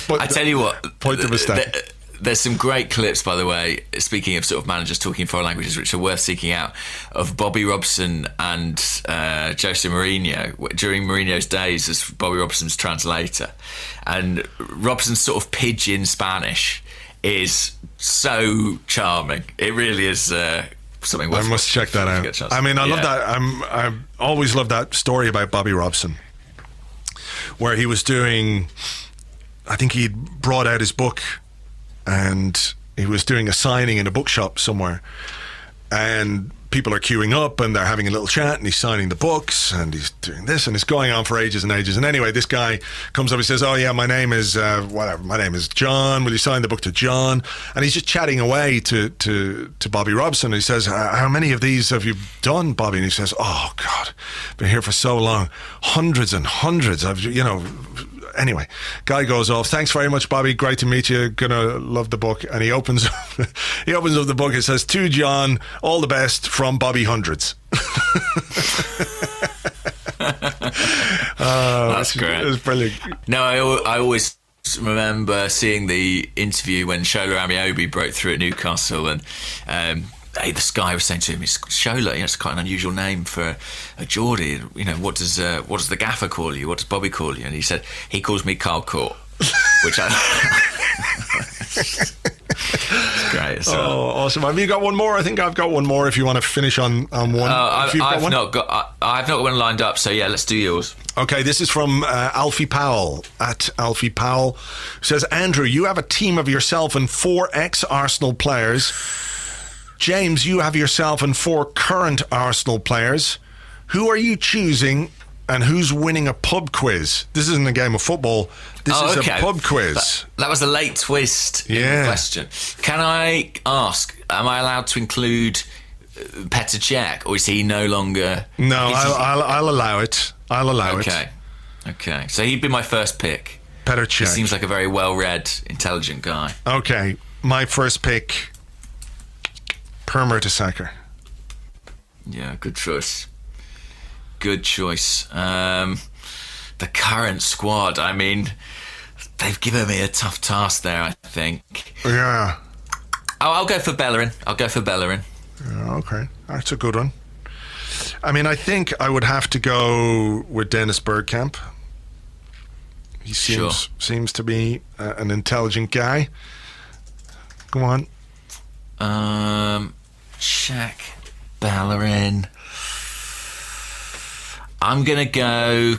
I tell you what, point to Mustafi. There's some great clips, by the way, speaking of sort of managers talking foreign languages, which are worth seeking out, of Bobby Robson and Jose Mourinho during Mourinho's days as Bobby Robson's translator. And Robson's sort of pidgin Spanish is so charming. It really is something worth I must check that out. I mean, I love that. I always love that story about Bobby Robson, where he was doing, I think he'd brought out his book, and he was doing a signing in a bookshop somewhere, and people are queuing up and they're having a little chat and he's signing the books and he's doing this and it's going on for ages and ages. And anyway, this guy comes up and says, oh yeah, my name is my name is John, will you sign the book to John? And he's just chatting away to Bobby Robson. He says, how many of these have you done, Bobby? And he says, oh God, been here for so long, hundreds and hundreds. Anyway, guy goes off. Thanks very much, Bobby. Great to meet you. Gonna love the book. And he opens up the book. It says, to John, all the best from Bobby Hundreds. That's great. It was brilliant. No, I always remember seeing the interview when Shola Amiobi broke through at Newcastle, and this guy was saying to him, Shola, it's quite an unusual name for a Geordie. What does the gaffer call you? What does Bobby call you? And he said, he calls me Carl Court, which I... It's great. So. Oh, awesome. Have you got one more? I think I've got one more if you want to finish on one. I've not got one lined up, so yeah, let's do yours. Okay, this is from Alfie Powell, at Alfie Powell, who says, Andrew, you have a team of yourself and 4 ex-Arsenal players. James, you have yourself and 4 current Arsenal players. Who are you choosing and who's winning a pub quiz? This isn't a game of football. This is a pub quiz. That was a late twist in the question. Can I ask, am I allowed to include Petr Cech, or is he no longer? No, I'll allow it. I'll allow it. Okay. So he'd be my first pick. Petr He Cech. seems like a very well-read, intelligent guy. Okay, my first pick, Mertesacker. Yeah, good choice. Good choice. The current squad, I mean, they've given me a tough task there, I think. Yeah. I'll go for Bellerin. Yeah, okay, that's a good one. I mean, I think I would have to go with Dennis Bergkamp. He seems to be an intelligent guy. Go on. Cech, Bellerin. I'm gonna go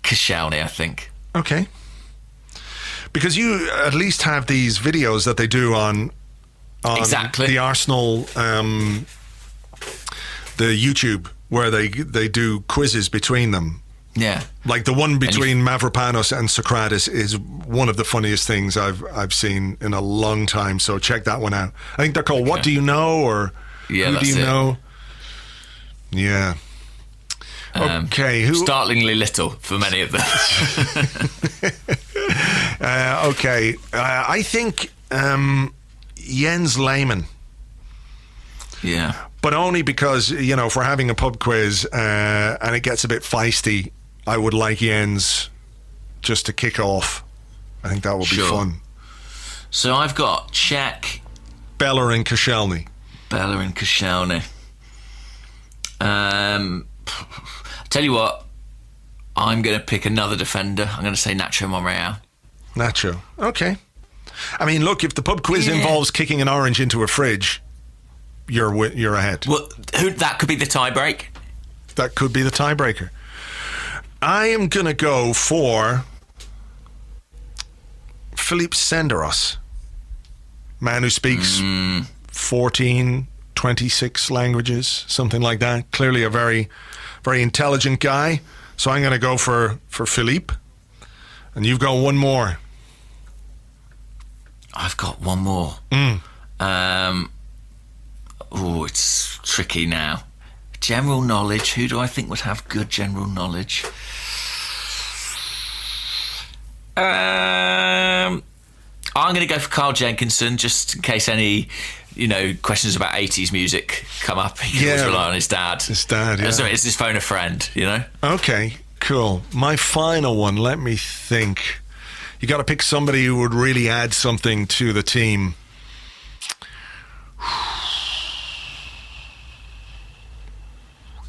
Koscielny, I think. Okay. Because you at least have these videos that they do on exactly the Arsenal, the YouTube, where they do quizzes between them. Yeah. Like the one between Mavropanos and Socrates is one of the funniest things I've seen in a long time. So check that one out. I think they're called What Do You Know? Or Who Do You Know? Yeah. Okay. Startlingly little for many of them. Okay. I think Jens Lehmann. Yeah. But only because, if we're having a pub quiz and it gets a bit feisty, I would like Jens just to kick off. I think that would be fun. So I've got Cech, Bellerin, Koscielny. Tell you what, I'm going to pick another defender. I'm going to say Nacho Monreal. Nacho. Okay. I mean, look, if the pub quiz involves kicking an orange into a fridge, you're ahead. Well, that could be the tie-break. That could be the tiebreaker. I am going to go for Philippe Senderos, man who speaks 14, 26 languages, something like that. Clearly a very, very intelligent guy. So I'm going to go for Philippe. And you've got one more. I've got one more. It's tricky now. General knowledge. Who do I think would have good general knowledge? I'm going to go for Carl Jenkinson, just in case any, questions about 80s music come up. He can always rely on his dad. His dad, yeah. So it's his phone a friend, Okay, cool. My final one, let me think. You got to pick somebody who would really add something to the team.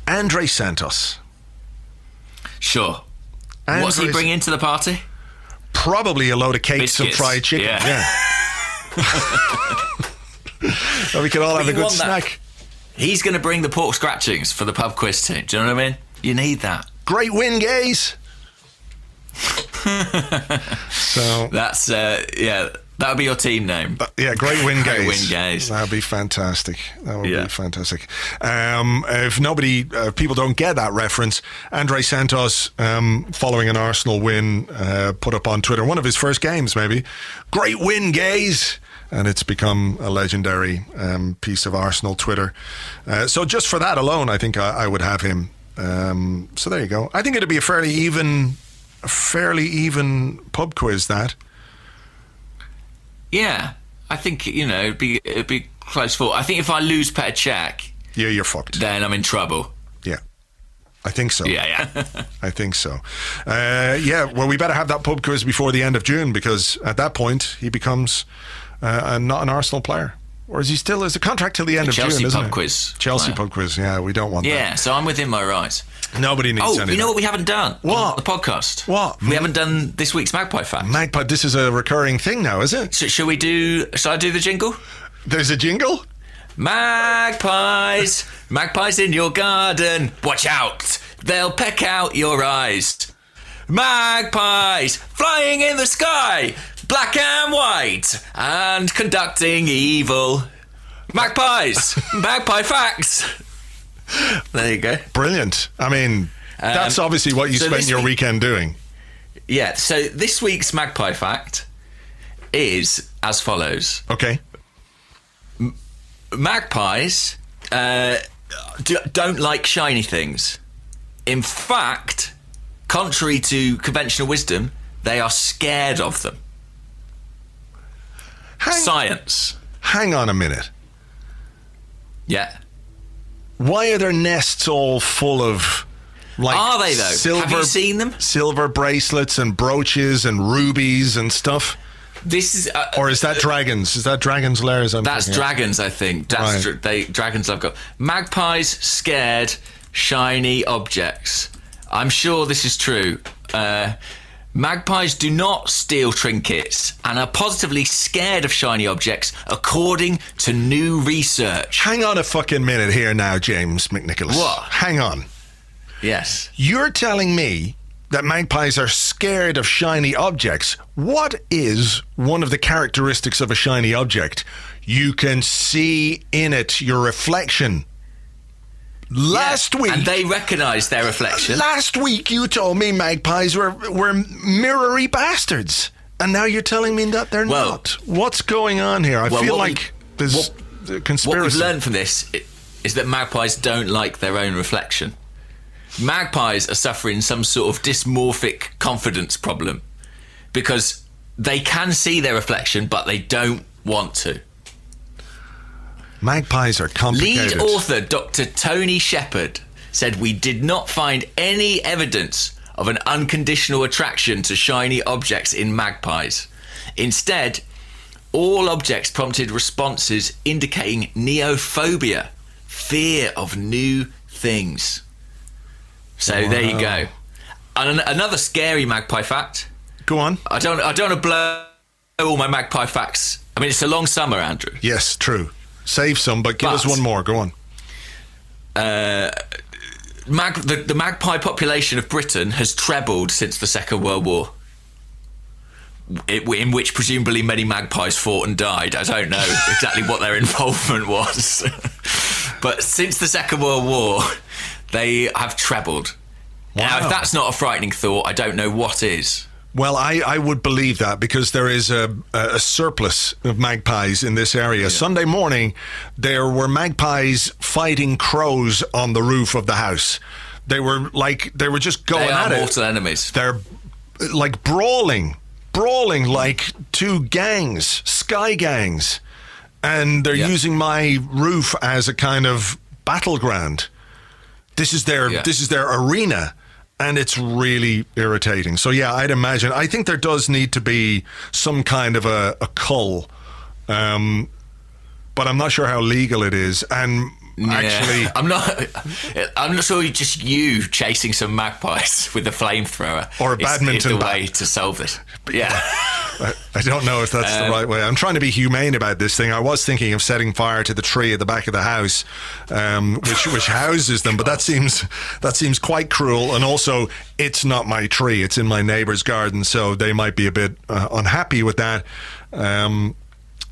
Andre Santos. Sure. What's he bring into the party? Probably a load of cakes Biscuits. and fried chicken. Yeah. So we could all have a good snack. He's going to bring the pork scratchings for the pub quiz team. Do you know what I mean? You need that. Great win, gays. So that's that would be your team name. Great win, gays. Great win, gays. That'd be fantastic. That would be fantastic. If people don't get that reference, Andre Santos, following an Arsenal win, put up on Twitter one of his first games, maybe. Great win, gays. And it's become a legendary piece of Arsenal Twitter. So just for that alone, I think I would have him. So there you go. I think it'd be a fairly even pub quiz, that. Yeah, I think it'd be close for. I think if I lose Petr Cech, you're fucked. Then I'm in trouble. Yeah, I think so. Yeah. I think so. Well, we better have that pub quiz before the end of June, because at that point he becomes not an Arsenal player. Or is he still? Is the contract till the end of June? Chelsea isn't pub it? quiz. Chelsea pub quiz. Yeah, we don't want that. Yeah, so I'm within my rights. Nobody needs any. You know what we haven't done? What? On the podcast? What? We haven't done this week's Magpie fact. Magpie, this is a recurring thing now, is it? So shall I do the jingle? There's a jingle? Magpies! Magpies in your garden. Watch out! They'll peck out your eyes. Magpies flying in the sky, black and white, and conducting evil. Magpies! Magpie facts! There you go. Brilliant. I mean, that's obviously what you spent your weekend doing. Yeah, so this week's Magpie fact is as follows. Okay. magpies don't like shiny things. In fact, contrary to conventional wisdom, they are scared of them. Science. Hang on a minute. Yeah. Why are their nests all full of, like, are they, though? Silver, have you seen them? Silver bracelets and brooches and rubies and stuff? This is, or is that dragons? Is that dragons' lairs? That's dragons, I think. That's right. Dragons love gold. Magpies scared shiny objects. I'm sure this is true. Magpies do not steal trinkets and are positively scared of shiny objects, according to new research. Hang on a fucking minute here now, James McNicholas. What? Hang on. Yes. You're telling me that magpies are scared of shiny objects. What is one of the characteristics of a shiny object? You can see in it your reflection. Last week, and they recognise their reflection. Last week, you told me magpies were mirrory bastards, and now you're telling me that they're not. What's going on here? I feel like there's a conspiracy. What we've learned from this is that magpies don't like their own reflection. Magpies are suffering some sort of dysmorphic confidence problem because they can see their reflection, but they don't want to. Magpies are complicated. Lead author Dr. Tony Shepherd said we did not find any evidence of an unconditional attraction to shiny objects in magpies. Instead, all objects prompted responses indicating neophobia, fear of new things. So there you go. And another scary magpie fact. Go on. I don't want to blow all my magpie facts. I mean, it's a long summer, Andrew. Yes, true. Save some, but give us one more. Go on. The magpie population of Britain has trebled since the Second World War, in which presumably many magpies fought and died. I don't know exactly what their involvement was. But since the Second World War, they have trebled. Wow. Now, if that's not a frightening thought, I don't know what is. Well, I would believe that because there is a surplus of magpies in this area. Yeah. Sunday morning, there were magpies fighting crows on the roof of the house. They were just going at it. They are mortal enemies. They're like brawling like two gangs, sky gangs. And they're using my roof as a kind of battleground. This is their arena. And it's really irritating. So, yeah, I'd imagine. I think there does need to be some kind of a cull. But I'm not sure how legal it is. And actually... I'm not sure just you chasing some magpies with a flamethrower or a badminton is the way to solve this. But yeah. I don't know if that's the right way. I'm trying to be humane about this thing. I was thinking of setting fire to the tree at the back of the house, which houses them, but that seems quite cruel. And also, it's not my tree; it's in my neighbour's garden, so they might be a bit unhappy with that.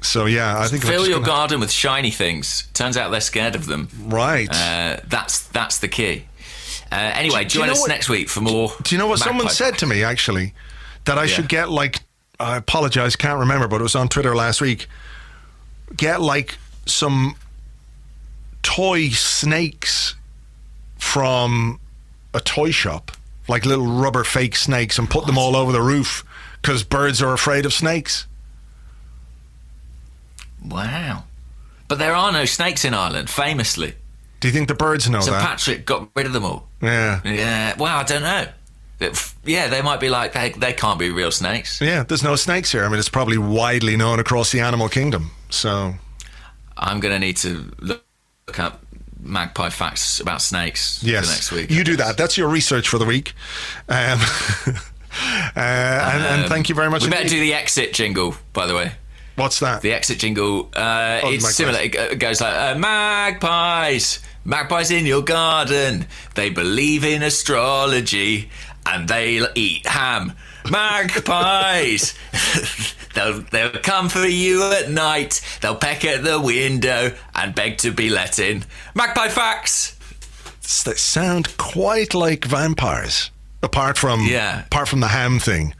So yeah, I think fill your garden with shiny things. Turns out they're scared of them. Right. That's the key. Anyway, join us next week for more. Do you know what someone said to me actually? That I should get I apologize, can't remember, but it was on Twitter last week. Get some toy snakes from a toy shop, like little rubber fake snakes, and put them all over the roof because birds are afraid of snakes. Wow. But there are no snakes in Ireland, famously. Do you think the birds know that? St. Patrick got rid of them all. Yeah. Yeah. Well, I don't know. Yeah, they might be like, they can't be real snakes. Yeah, there's no snakes here. I mean, it's probably widely known across the animal kingdom. So I'm going to need to look up magpie facts about snakes for next week. You do that. That's your research for the week. And thank you very much. We better do the exit jingle, by the way. What's that? The exit jingle. It's similar. It goes like, magpies in your garden. They believe in astrology. And they'll eat ham. Magpies. They'll come for you at night. They'll peck at the window and beg to be let in. Magpie facts. They sound quite like vampires, apart from the ham thing.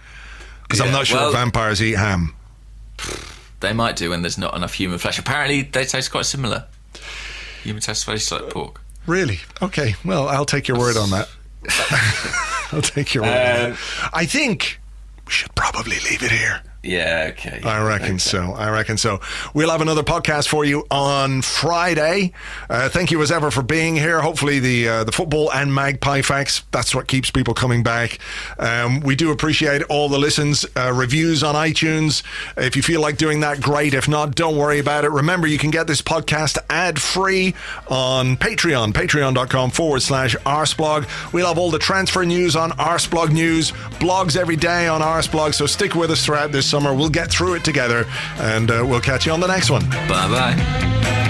Because I'm not sure vampires eat ham. They might do when there's not enough human flesh. Apparently, they taste quite similar. Human test tastes like pork. Really? Okay. Well, I'll take your word on that. I'll take your word on that. I think we should probably leave it here. Yeah, okay. I reckon so. We'll have another podcast for you on Friday. Thank you as ever for being here. Hopefully the football and Magpie facts, that's what keeps people coming back. We do appreciate all the listens, reviews on iTunes. If you feel like doing that, great. If not, don't worry about it. Remember, you can get this podcast ad-free on Patreon, patreon.com/Arseblog. We'll have all the transfer news on Arseblog News, blogs every day on Arseblog, so stick with us throughout this summer. We'll get through it together, and we'll catch you on the next one. Bye-bye.